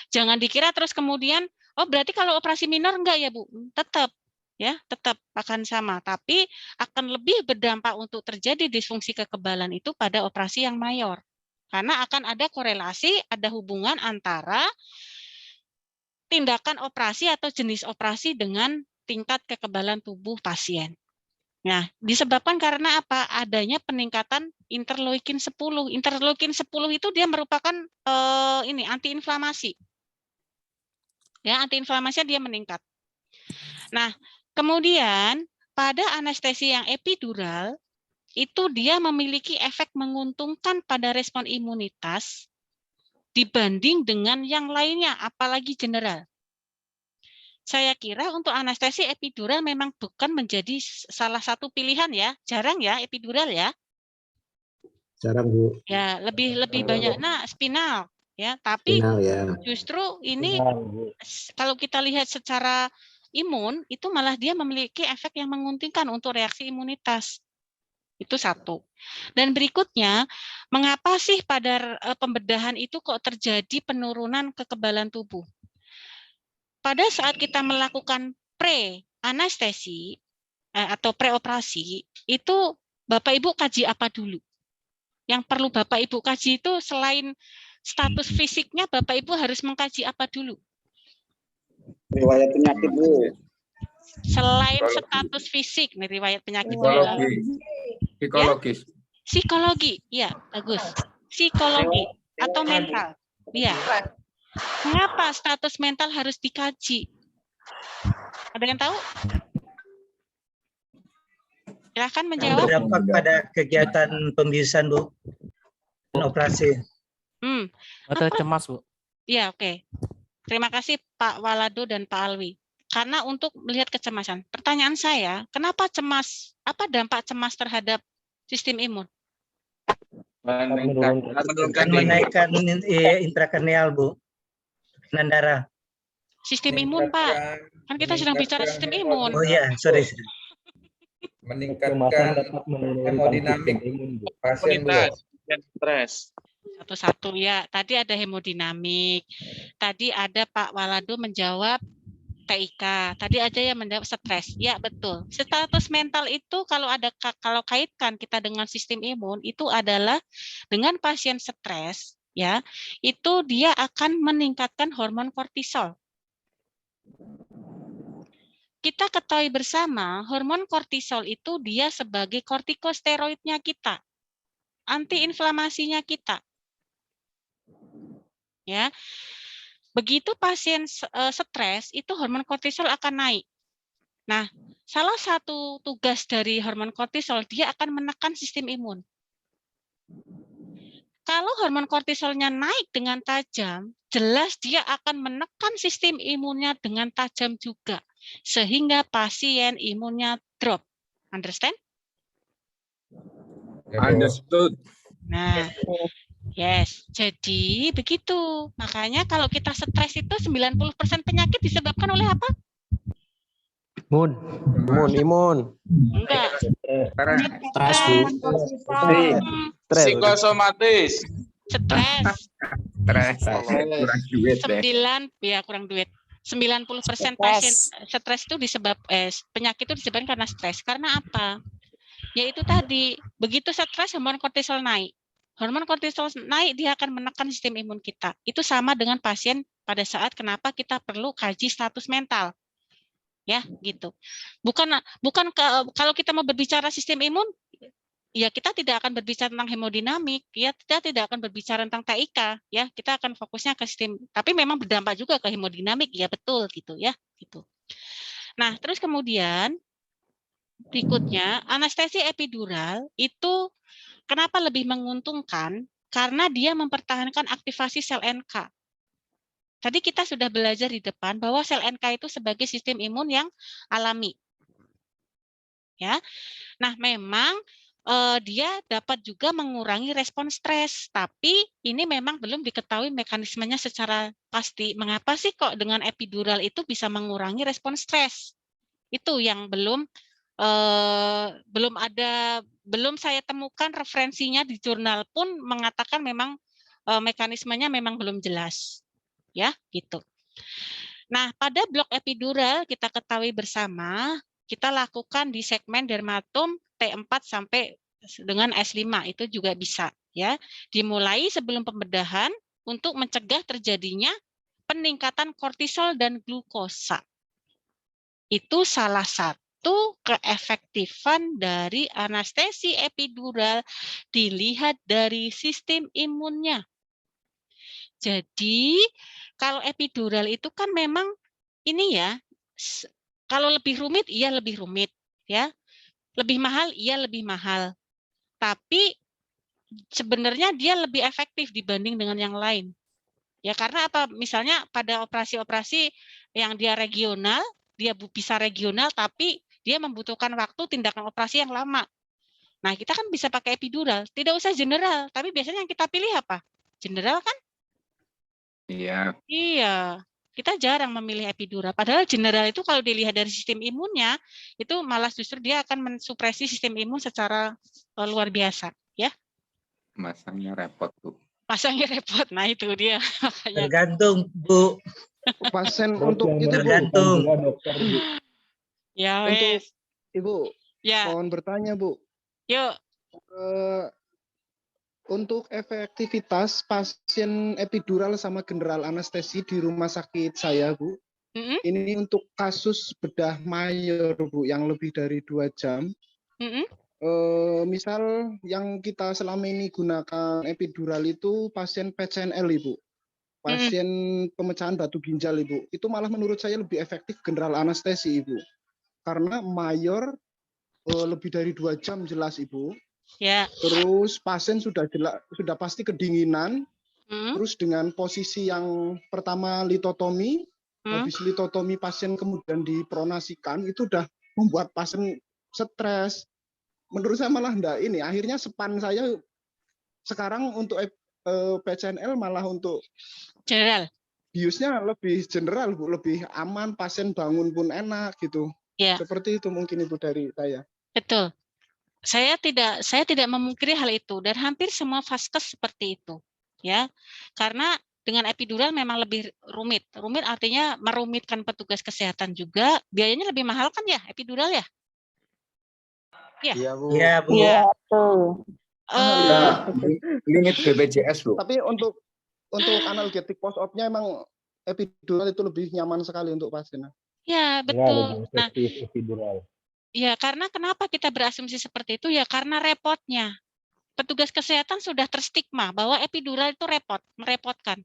jangan dikira terus kemudian, oh berarti kalau operasi minor enggak ya Bu? Tetap, ya tetap akan sama. Tapi akan lebih berdampak untuk terjadi disfungsi kekebalan itu pada operasi yang mayor. Karena akan ada korelasi, ada hubungan antara tindakan operasi atau jenis operasi dengan tingkat kekebalan tubuh pasien. Nah, disebabkan karena apa? Adanya peningkatan interleukin 10. Interleukin 10 itu dia merupakan antiinflamasi. Ya, antiinflamasinya dia meningkat. Nah, kemudian pada anestesi yang epidural itu dia memiliki efek menguntungkan pada respon imunitas dibanding dengan yang lainnya, apalagi general. Saya kira untuk anestesi epidural memang bukan menjadi salah satu pilihan ya, jarang ya epidural ya. Jarang Bu. Ya lebih banyak spinal ya, tapi Spinal, ya. justru ini kalau kita lihat secara imun itu malah dia memiliki efek yang menguntungkan untuk reaksi imunitas. Itu satu. Dan berikutnya, mengapa sih pada pembedahan itu kok terjadi penurunan kekebalan tubuh? Pada saat kita melakukan pre-anestesi atau preoperasi, itu Bapak Ibu kaji apa dulu? Yang perlu Bapak Ibu kaji itu selain status fisiknya, Bapak Ibu harus mengkaji apa dulu? Riwayat penyakit Bu. Selain status fisik, nih riwayat penyakit. Psikologis. Ya? Psikologi, ya bagus. Psikologi atau mental, ya. Mengapa status mental harus dikaji? Ada yang tahu? Silahkan menjawab. Berdampak pada kegiatan pembiusan Bu, dan operasi. Atau cemas Bu? Iya, oke. Terima kasih Pak Walado dan Pak Alwi. Karena untuk melihat kecemasan. Pertanyaan saya, kenapa cemas? Apa dampak cemas terhadap sistem imun? Menaikkan intrakranial Bu. Tekanan darah. Sistem imun, Pak. Kan kita sedang bicara sistem imun. Oh iya, sorry. Meningkatkan hemodinamik pasien Bu. Stres. Satu-satu ya. Tadi ada hemodinamik. Tadi ada Pak Walado menjawab TIK. Tadi aja yang menjawab stres. Ya, betul. Status mental itu kalau kaitkan kita dengan sistem imun itu adalah dengan pasien stres. Ya, itu dia akan meningkatkan hormon kortisol. Kita ketahui bersama, hormon kortisol itu dia sebagai kortikosteroidnya kita, antiinflamasinya kita. Ya, begitu pasien stres, itu hormon kortisol akan naik. Nah, salah satu tugas dari hormon kortisol, dia akan menekan sistem imun. Kalau hormon kortisolnya naik dengan tajam, jelas dia akan menekan sistem imunnya dengan tajam juga. Sehingga pasien imunnya drop. Understand? Understood. Nah, yes. Jadi begitu. Makanya kalau kita stres itu 90% penyakit disebabkan oleh apa? Imun. Enggak. Stres Bu. Psikosomatis. Stres. Kurang duit deh. 9 ya kurang duit. 90% pasien stres itu penyakit itu disebabkan karena stres. Karena apa? Yaitu tadi, begitu stres hormon kortisol naik. Hormon kortisol naik, dia akan menekan sistem imun kita. Itu sama dengan pasien pada saat kenapa kita perlu kaji status mental. Ya, gitu. Kalau kita mau berbicara sistem imun, ya kita tidak akan berbicara tentang hemodinamik, ya kita tidak akan berbicara tentang TIK, ya kita akan fokusnya ke sistem. Tapi memang berdampak juga ke hemodinamik, ya betul gitu ya, gitu. Nah, terus kemudian berikutnya anestesi epidural itu kenapa lebih menguntungkan? Karena dia mempertahankan aktivasi sel NK. Tadi kita sudah belajar di depan bahwa sel NK itu sebagai sistem imun yang alami. Ya. Nah, memang dia dapat juga mengurangi respon stres, tapi ini memang belum diketahui mekanismenya secara pasti. Mengapa sih kok dengan epidural itu bisa mengurangi respon stres? Itu yang belum saya temukan referensinya di jurnal pun mengatakan memang mekanismenya memang belum jelas. Ya, gitu. Nah, pada blok epidural kita ketahui bersama, kita lakukan di segmen dermatom T4 sampai dengan S5 itu juga bisa, ya. Dimulai sebelum pembedahan untuk mencegah terjadinya peningkatan kortisol dan glukosa. Itu salah satu keefektifan dari anestesi epidural dilihat dari sistem imunnya. Jadi, kalau epidural itu kan memang ini ya, kalau lebih rumit, iya lebih rumit. Ya. Lebih mahal, iya lebih mahal. Tapi sebenarnya dia lebih efektif dibanding dengan yang lain. Ya, karena apa? Misalnya pada operasi-operasi yang dia regional, dia bisa regional, tapi dia membutuhkan waktu tindakan operasi yang lama. Nah, kita kan bisa pakai epidural. Tidak usah general, tapi biasanya yang kita pilih apa? General kan? Iya. Iya, kita jarang memilih epidural. Padahal general itu kalau dilihat dari sistem imunnya, itu malah justru dia akan mensupresi sistem imun secara luar biasa, ya. Masangnya repot, Bu. Masangnya repot, nah itu dia. Tergantung, Bu. Pasien untuk itu, Bu. Tergantung. Ya, untuk wes. Ibu, ya. mohon bertanya, Bu. Yuk. Untuk efektivitas pasien epidural sama general anestesi di rumah sakit saya, Bu, ini untuk kasus bedah mayor, Bu, yang lebih dari 2 jam. Misal yang kita selama ini gunakan epidural itu pasien PCNL, Ibu. Pasien pemecahan batu ginjal, Ibu. Itu malah menurut saya lebih efektif general anestesi, Ibu. Karena mayor lebih dari 2 jam jelas, Ibu. Ya. Terus pasien sudah pasti kedinginan. Terus dengan posisi yang pertama litotomi, habis litotomi pasien kemudian dipronasikan, itu udah membuat pasien stres. Menurut saya malah enggak ini. Akhirnya sepan saya sekarang untuk PCNL malah untuk general. Biusnya lebih general, Bu, lebih aman, pasien bangun pun enak gitu. Ya. Seperti itu mungkin Ibu dari saya. Betul. Saya tidak memungkiri hal itu dan hampir semua vaskes seperti itu, ya. Karena dengan epidural memang lebih rumit. Rumit artinya merumitkan petugas kesehatan juga. Biayanya lebih mahal kan ya epidural ya? Ya. Iya, Bu. Iya, Bu. Iya, tuh. Limit BPJS, Bu. Tapi untuk analgetik post op-nya emang epidural itu lebih nyaman sekali untuk pasien. Ya, betul. Nah, epidural. ya, karena kenapa kita berasumsi seperti itu? Ya, karena repotnya. Petugas kesehatan sudah terstigma bahwa epidural itu merepotkan.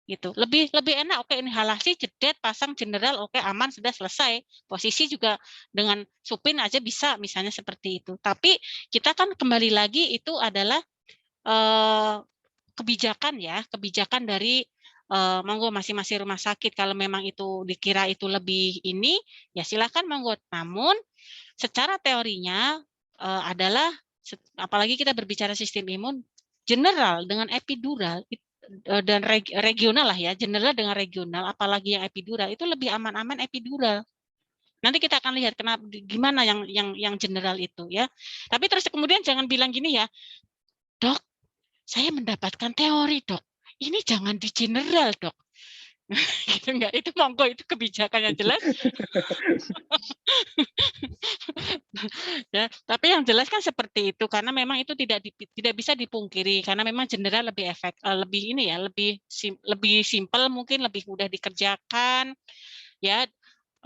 Gitu. Lebih enak, oke, inhalasi, jedet, pasang general, oke, aman, sudah selesai. Posisi juga dengan supin aja bisa, misalnya seperti itu. Tapi kita kan kembali lagi itu adalah kebijakan ya, kebijakan dari monggo masing-masing rumah sakit. Kalau memang itu dikira itu lebih ini, ya silakan monggo. Namun secara teorinya adalah apalagi kita berbicara sistem imun general dengan epidural dan regional lah ya, general dengan regional, apalagi yang epidural itu lebih aman-aman epidural. Nanti kita akan lihat kenapa gimana yang general itu ya. Tapi terus kemudian jangan bilang gini ya, Dok, saya mendapatkan teori, Dok. Ini jangan di general, Dok. Gitu enggak? Itu monggo, itu kebijakan yang jelas. Ya, tapi yang jelas kan seperti itu karena memang itu tidak bisa dipungkiri karena memang general lebih ini ya, lebih simpel mungkin lebih mudah dikerjakan ya.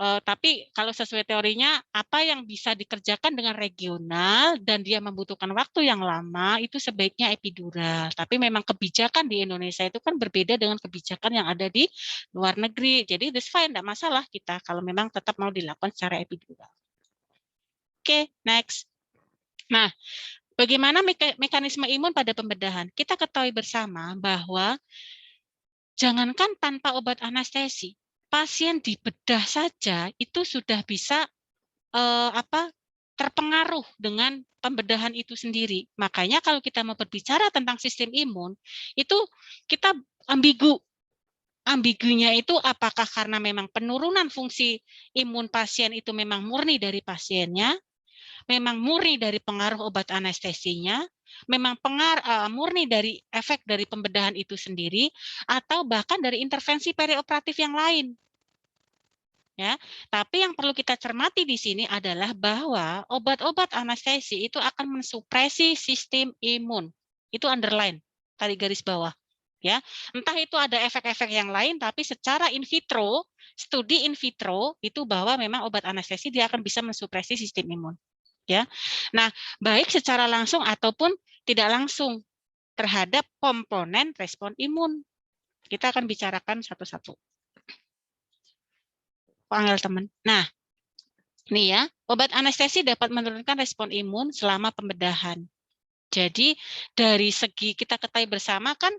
Tapi kalau sesuai teorinya apa yang bisa dikerjakan dengan regional dan dia membutuhkan waktu yang lama itu sebaiknya epidural. Tapi memang kebijakan di Indonesia itu kan berbeda dengan kebijakan yang ada di luar negeri. Jadi that's fine, tidak masalah kita kalau memang tetap mau dilakukan secara epidural. Oke, next. Nah, bagaimana mekanisme imun pada pembedahan? Kita ketahui bersama bahwa jangankan tanpa obat anestesi, pasien dibedah saja itu sudah bisa terpengaruh dengan pembedahan itu sendiri. Makanya kalau kita mau berbicara tentang sistem imun, itu kita ambigu. Ambigunya itu apakah karena memang penurunan fungsi imun pasien itu memang murni dari pasiennya, memang murni dari pengaruh obat anestesinya, memang murni dari efek dari pembedahan itu sendiri, atau bahkan dari intervensi perioperatif yang lain. Ya, tapi yang perlu kita cermati di sini adalah bahwa obat-obat anestesi itu akan mensupresi sistem imun. Itu underline, tadi garis bawah. Ya, entah itu ada efek-efek yang lain, tapi secara in vitro, studi in vitro itu bahwa memang obat anestesi dia akan bisa mensupresi sistem imun. Ya, nah baik secara langsung ataupun tidak langsung terhadap komponen respon imun. Kita akan bicarakan satu-satu. Panggil teman. Nah, ini ya, obat anestesi dapat menurunkan respon imun selama pembedahan. Jadi dari segi kita ketahui bersama kan,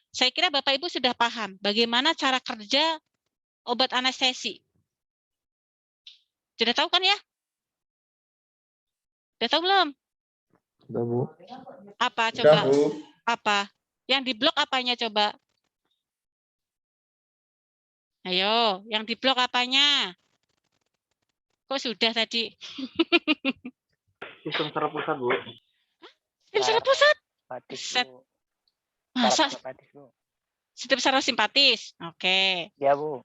saya kira Bapak Ibu sudah paham bagaimana cara kerja obat anestesi. Sudah tahu kan ya? Sudah tahu belum? Sudah, Bu. Apa Sudah, coba? Bu. Apa? Yang diblok apanya coba? Ayo, yang diblok apanya? Kok sudah tadi? Sistem saraf pusat, Bu. Sistem saraf pusat? Simpatis, Bu. Masa? Simpatis, Bu. Sistem saraf simpatis. Oke. Ya, Bu.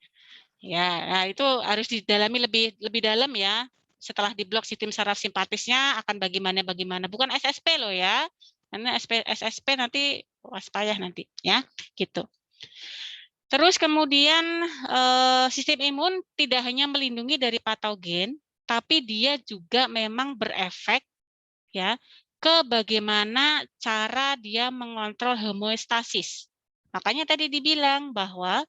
Ya, nah itu harus didalami lebih dalam ya. Setelah diblok sistem saraf simpatisnya akan bagaimana. Bukan SSP loh ya. Karena SSP nanti payah nanti ya, gitu. Terus kemudian sistem imun tidak hanya melindungi dari patogen, tapi dia juga memang berefek ya ke bagaimana cara dia mengontrol homeostasis. Makanya tadi dibilang bahwa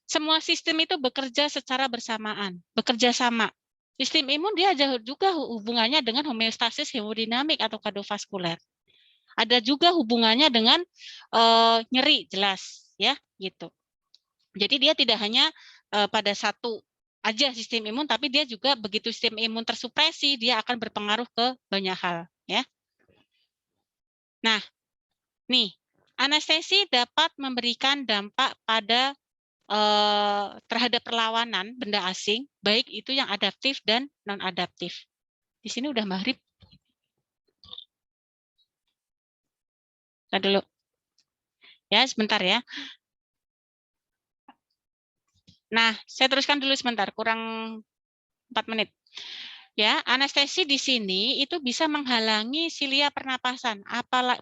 semua sistem itu bekerja secara bersamaan, bekerja sama. Sistem imun dia juga hubungannya dengan homeostasis hemodinamik atau kardiovaskuler. Ada juga hubungannya dengan nyeri, jelas ya, gitu. Jadi dia tidak hanya pada satu aja sistem imun, tapi dia juga begitu sistem imun tersupresi, dia akan berpengaruh ke banyak hal, ya. Nah, nih, anestesi dapat memberikan dampak pada terhadap perlawanan benda asing, baik itu yang adaptif dan non-adaptif. Di sini udah maghrib. Nah, dulu. Ya, sebentar ya. Nah, saya teruskan dulu sebentar, kurang 4 menit. Ya, anestesi di sini itu bisa menghalangi silia pernapasan.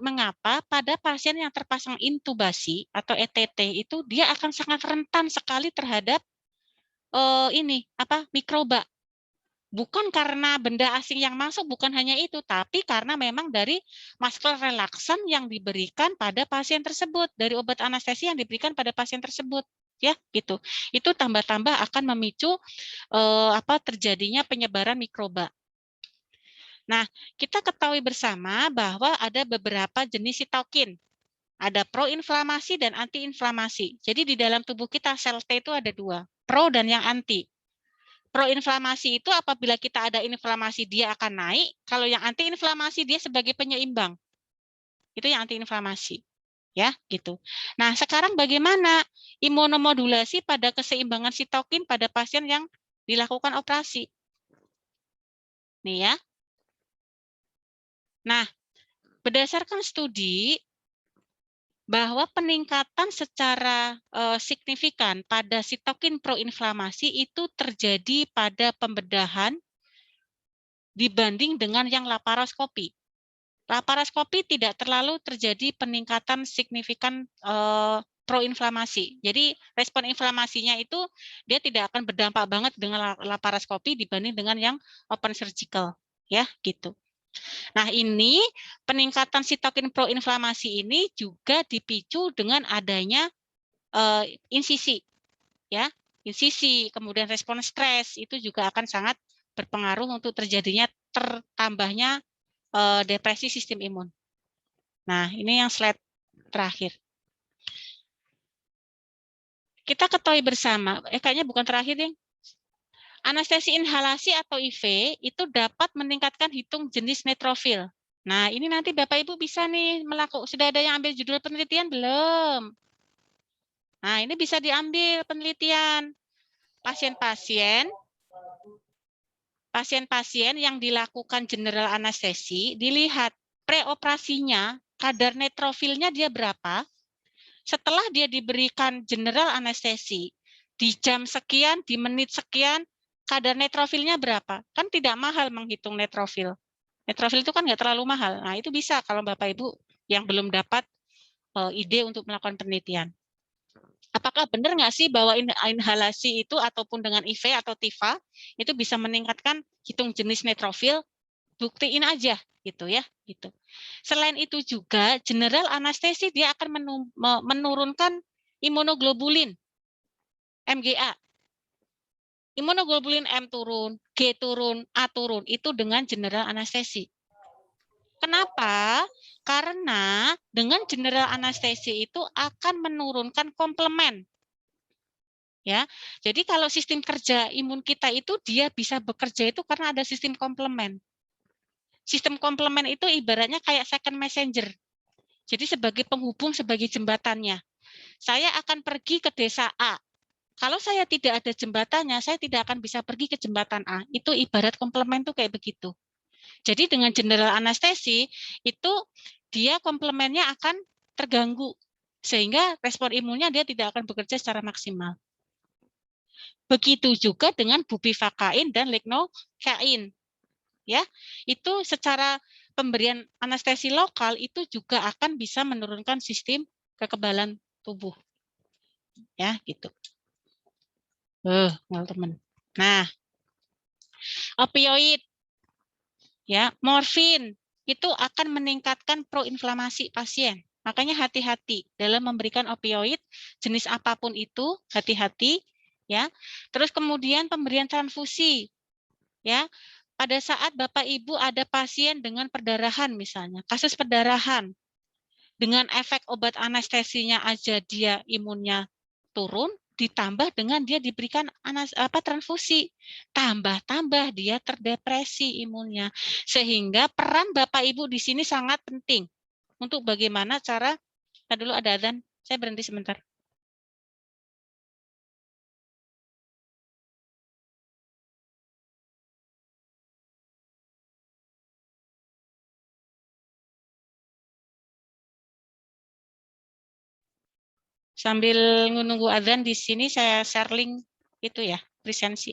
Mengapa pada pasien yang terpasang intubasi atau ETT itu dia akan sangat rentan sekali terhadap mikroba. Bukan karena benda asing yang masuk, bukan hanya itu, tapi karena memang dari masker relaksan yang diberikan pada pasien tersebut, dari obat anestesi yang diberikan pada pasien tersebut. Ya, gitu. Itu tambah-tambah akan memicu terjadinya penyebaran mikroba. Nah, kita ketahui bersama bahwa ada beberapa jenis sitokin. Ada proinflamasi dan antiinflamasi. Jadi di dalam tubuh kita sel T itu ada 2, pro dan yang anti. Proinflamasi itu apabila kita ada inflamasi dia akan naik, kalau yang antiinflamasi dia sebagai penyeimbang. Itu yang antiinflamasi. Ya, gitu. Nah, sekarang bagaimana imunomodulasi pada keseimbangan sitokin pada pasien yang dilakukan operasi? Nih ya. Nah, berdasarkan studi bahwa peningkatan secara signifikan pada sitokin proinflamasi itu terjadi pada pembedahan dibanding dengan yang laparoskopi. Laparoskopi tidak terlalu terjadi peningkatan signifikan proinflamasi. Jadi respon inflamasinya itu dia tidak akan berdampak banget dengan laparoskopi dibanding dengan yang open surgical, ya gitu. Nah, ini peningkatan sitokin proinflamasi ini juga dipicu dengan adanya insisi, ya, insisi, kemudian respon stres itu juga akan sangat berpengaruh untuk terjadinya tertambahnya depresi sistem imun. Nah, ini yang slide terakhir. Kita ketahui bersama, kayaknya bukan terakhir, Ding. Anestesi inhalasi atau IV itu dapat meningkatkan hitung jenis neutrofil. Nah, ini nanti Bapak Ibu bisa nih melakukan, sudah ada yang ambil judul penelitian belum? Nah, ini bisa diambil penelitian. Pasien-pasien yang dilakukan general anestesi, dilihat preoperasinya, kadar neutrofilnya dia berapa, setelah dia diberikan general anestesi, di jam sekian, di menit sekian, kadar neutrofilnya berapa? Kan tidak mahal menghitung neutrofil. Neutrofil itu kan nggak terlalu mahal. Nah, itu bisa kalau Bapak Ibu yang belum dapat ide untuk melakukan penelitian. Apakah benar nggak sih bahwa inhalasi itu ataupun dengan IV atau TIFA itu bisa meningkatkan hitung jenis neutrofil? Buktiin aja gitu ya, gitu. Selain itu juga general anestesi dia akan menurunkan imunoglobulin MGA. Imunoglobulin M turun, G turun, A turun, itu dengan general anestesi. Kenapa? Karena dengan general anestesi itu akan menurunkan komplement. Ya, jadi kalau sistem kerja imun kita itu dia bisa bekerja itu karena ada sistem komplement. Sistem komplement itu ibaratnya kayak second messenger. Jadi sebagai penghubung, sebagai jembatannya. Saya akan pergi ke desa A. Kalau saya tidak ada jembatannya, saya tidak akan bisa pergi ke jembatan A. Itu ibarat komplement tuh kayak begitu. Jadi dengan general anestesi, itu dia komplemennya akan terganggu. Sehingga respon imunnya dia tidak akan bekerja secara maksimal. Begitu juga dengan bupivakain dan lignocain. Ya, itu secara pemberian anestesi lokal itu juga akan bisa menurunkan sistem kekebalan tubuh. Ya, gitu. Teman-teman. Nah, opioid, ya, morfin itu akan meningkatkan proinflamasi pasien. Makanya hati-hati dalam memberikan opioid jenis apapun itu, hati-hati, ya. Terus kemudian pemberian transfusi, ya. Pada saat Bapak Ibu ada pasien dengan perdarahan misalnya, kasus perdarahan, dengan efek obat anestesinya aja dia imunnya turun, ditambah dengan dia diberikan transfusi, tambah-tambah dia terdepresi imunnya. Sehingga peran Bapak Ibu di sini sangat penting untuk bagaimana cara, dulu ada adzan, saya berhenti sebentar. Sambil menunggu adzan di sini saya share link itu ya, presensi.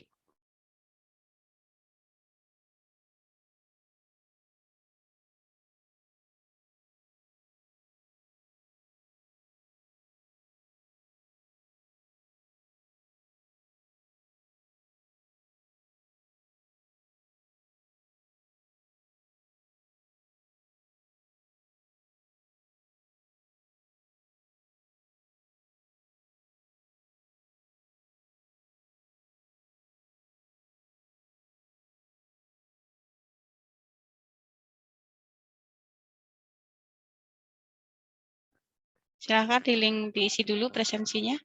Silakan di link diisi dulu presensinya.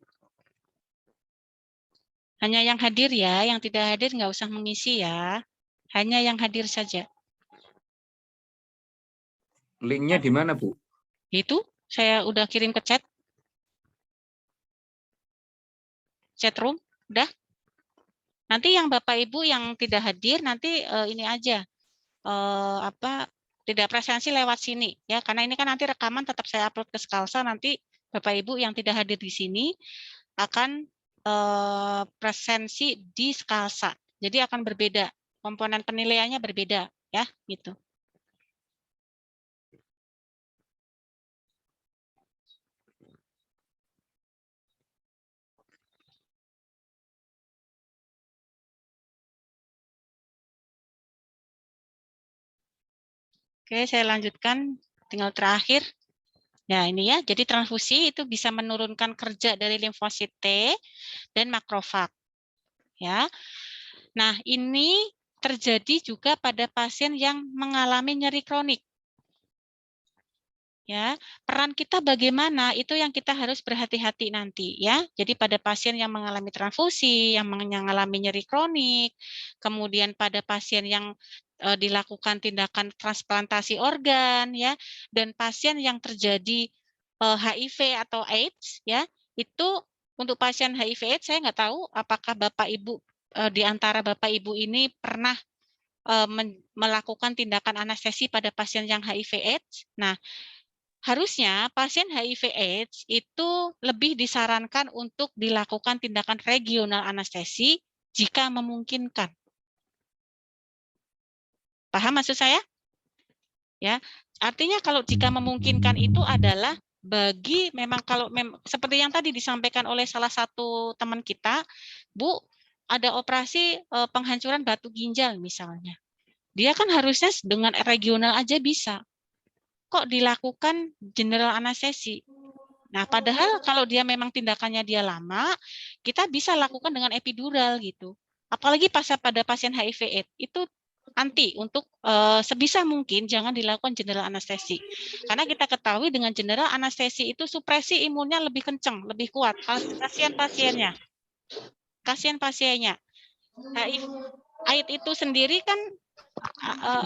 Hanya yang hadir ya, yang tidak hadir nggak usah mengisi ya. Hanya yang hadir saja. Linknya di mana, Bu? Itu saya udah kirim ke chat. Chat room, udah. Nanti yang Bapak Ibu yang tidak hadir nanti ini aja tidak presensi lewat sini ya, karena ini kan nanti rekaman tetap saya upload ke Skalsa, nanti Bapak Ibu yang tidak hadir di sini akan presensi di Skalsa. Jadi akan berbeda, komponen penilaiannya berbeda ya, gitu. Oke, saya lanjutkan, tinggal terakhir. Nah, ini ya, jadi transfusi itu bisa menurunkan kerja dari limfosit T dan makrofag. Ya. Nah, ini terjadi juga pada pasien yang mengalami nyeri kronik. Ya, peran kita bagaimana itu yang kita harus berhati-hati nanti ya. Jadi pada pasien yang mengalami transfusi, yang mengalami nyeri kronik, kemudian pada pasien yang dilakukan tindakan transplantasi organ ya, dan pasien yang terjadi HIV atau AIDS ya, itu untuk pasien HIV/AIDS saya nggak tahu apakah Bapak Ibu di antara Bapak Ibu ini pernah melakukan tindakan anestesi pada pasien yang HIV/AIDS. Nah, harusnya pasien HIV/AIDS itu lebih disarankan untuk dilakukan tindakan regional anestesi jika memungkinkan. Paham maksud saya? Ya, artinya kalau jika memungkinkan itu adalah bagi memang kalau seperti yang tadi disampaikan oleh salah satu teman kita, Bu, ada operasi penghancuran batu ginjal misalnya. Dia kan harusnya dengan regional aja bisa. Kok dilakukan general anestesi? Nah, padahal kalau dia memang tindakannya dia lama, kita bisa lakukan dengan epidural gitu. Apalagi pada pasien HIV/AIDS itu anti untuk sebisa mungkin jangan dilakukan general anestesi. Karena kita ketahui dengan general anestesi itu supresi imunnya lebih kencang, lebih kuat. Kasihan-pasiennya. HIV itu sendiri kan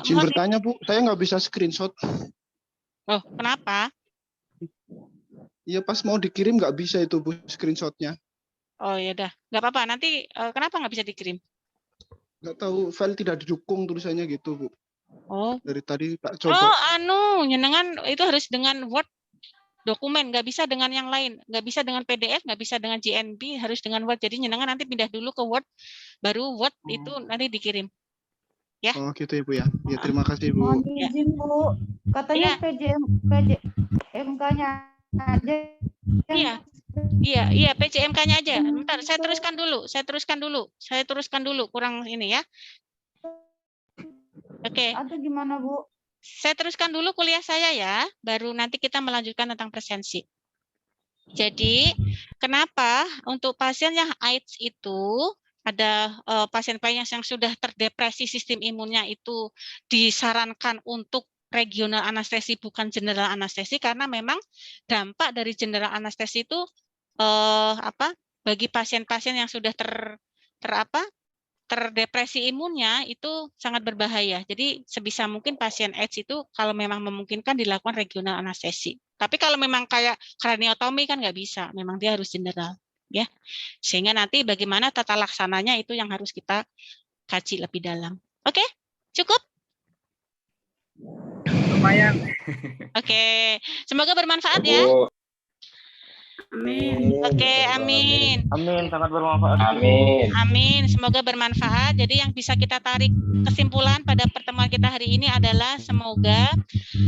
izin bertanya, Bu, saya nggak bisa screenshot. Oh, kenapa? Iya, pas mau dikirim nggak bisa itu, Bu, screenshotnya. Oh, ya udah, nggak apa-apa. Nanti kenapa nggak bisa dikirim? Nggak tahu, file tidak didukung tulisannya gitu, Bu. Oh. Dari tadi tak coba. Oh, nyenengan itu harus dengan Word dokumen, nggak bisa dengan yang lain, nggak bisa dengan PDF, nggak bisa dengan JNB, harus dengan Word. Jadi nyenengan nanti pindah dulu ke Word, baru Word itu nanti dikirim. Ya. Oh gitu ya, Bu ya. Ya, terima kasih, Bu. Mohon izin, Bu. Katanya PJMK-nya aja. Iya, PJMK-nya aja. Bentar, saya teruskan dulu. Kurang ini ya. Oke. Atau gimana, Bu? Saya teruskan dulu kuliah saya ya, baru nanti kita melanjutkan tentang presensi. Jadi, kenapa untuk pasien yang AIDS itu ada pasien-pasien yang sudah terdepresi sistem imunnya itu disarankan untuk regional anestesi bukan general anestesi, karena memang dampak dari general anestesi itu bagi pasien-pasien yang sudah terdepresi imunnya itu sangat berbahaya. Jadi sebisa mungkin pasien AIDS itu kalau memang memungkinkan dilakukan regional anestesi. Tapi kalau memang kayak kraniotomi kan nggak bisa, memang dia harus general. Ya, sehingga nanti bagaimana tata laksananya itu yang harus kita kaji lebih dalam. Oke, cukup? Lumayan. Oke, semoga bermanfaat ya. Amin. Oke, amin. Amin, sangat bermanfaat. Amin, semoga bermanfaat. Jadi yang bisa kita tarik kesimpulan pada pertemuan kita hari ini adalah semoga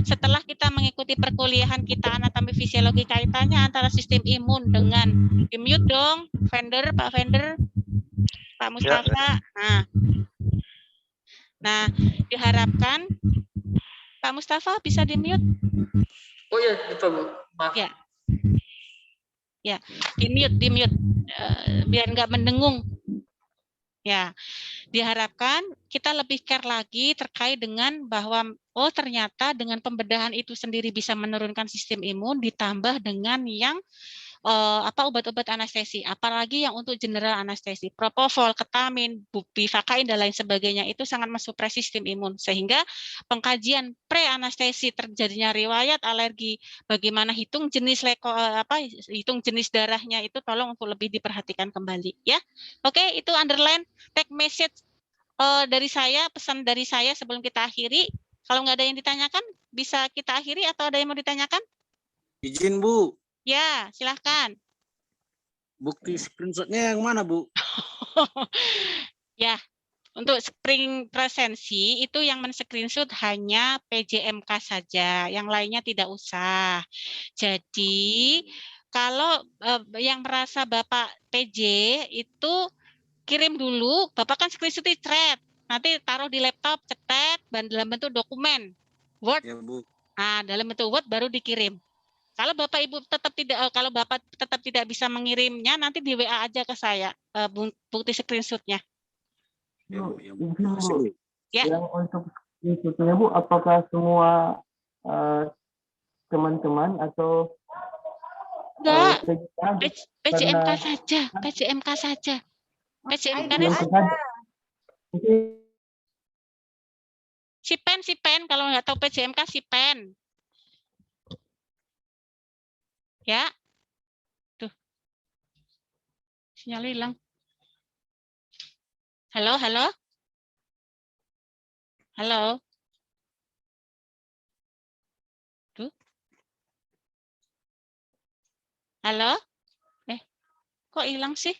setelah kita mengikuti perkuliahan kita anatomi fisiologi kaitannya antara sistem imun dengan di-mute dong, Pak Vendor, Pak Mustafa. Nah, diharapkan Pak Mustafa bisa di-mute. Oh ya, lupa, Bu. Maaf. Ya, di-mute, biar nggak mendengung. Ya, diharapkan kita lebih care lagi terkait dengan bahwa ternyata dengan pembedahan itu sendiri bisa menurunkan sistem imun ditambah dengan yang obat-obat anestesi, apalagi yang untuk general anestesi, propofol, ketamin, bivakain dan lain sebagainya itu sangat mensupresi sistem imun, sehingga pengkajian pre-anestesi terjadinya riwayat alergi, bagaimana hitung jenis hitung jenis darahnya itu tolong untuk lebih diperhatikan kembali ya. Oke, itu underline take message dari saya, pesan dari saya sebelum kita akhiri. Kalau nggak ada yang ditanyakan, bisa kita akhiri atau ada yang mau ditanyakan? Izin, Bu. Ya, silahkan. Bukti screenshotnya yang mana, Bu? Ya, untuk spring presensi itu yang men-screenshot hanya PJMK saja, yang lainnya tidak usah. Jadi, kalau yang merasa Bapak PJ itu kirim dulu, Bapak kan screenshot di thread, nanti taruh di laptop, cetet, dalam bentuk dokumen, Word. Ya, Bu. Nah, dalam bentuk Word baru dikirim. Kalau Bapak Ibu tetap tidak, kalau Bapak tetap tidak bisa mengirimnya, nanti di WA aja ke saya bukti screenshotnya. Bu, izin, Makasih, Bu. Bu. Ya. Yang untuk screenshotnya Bu, apakah semua teman-teman atau Enggak, PJMK Karena- saja, PJMK saja. PJMK si pen, kalau nggak tahu PJMK si pen. Ya. Tuh. Sinyal hilang. Halo, halo. Halo. Tuh. Halo? Kok hilang sih?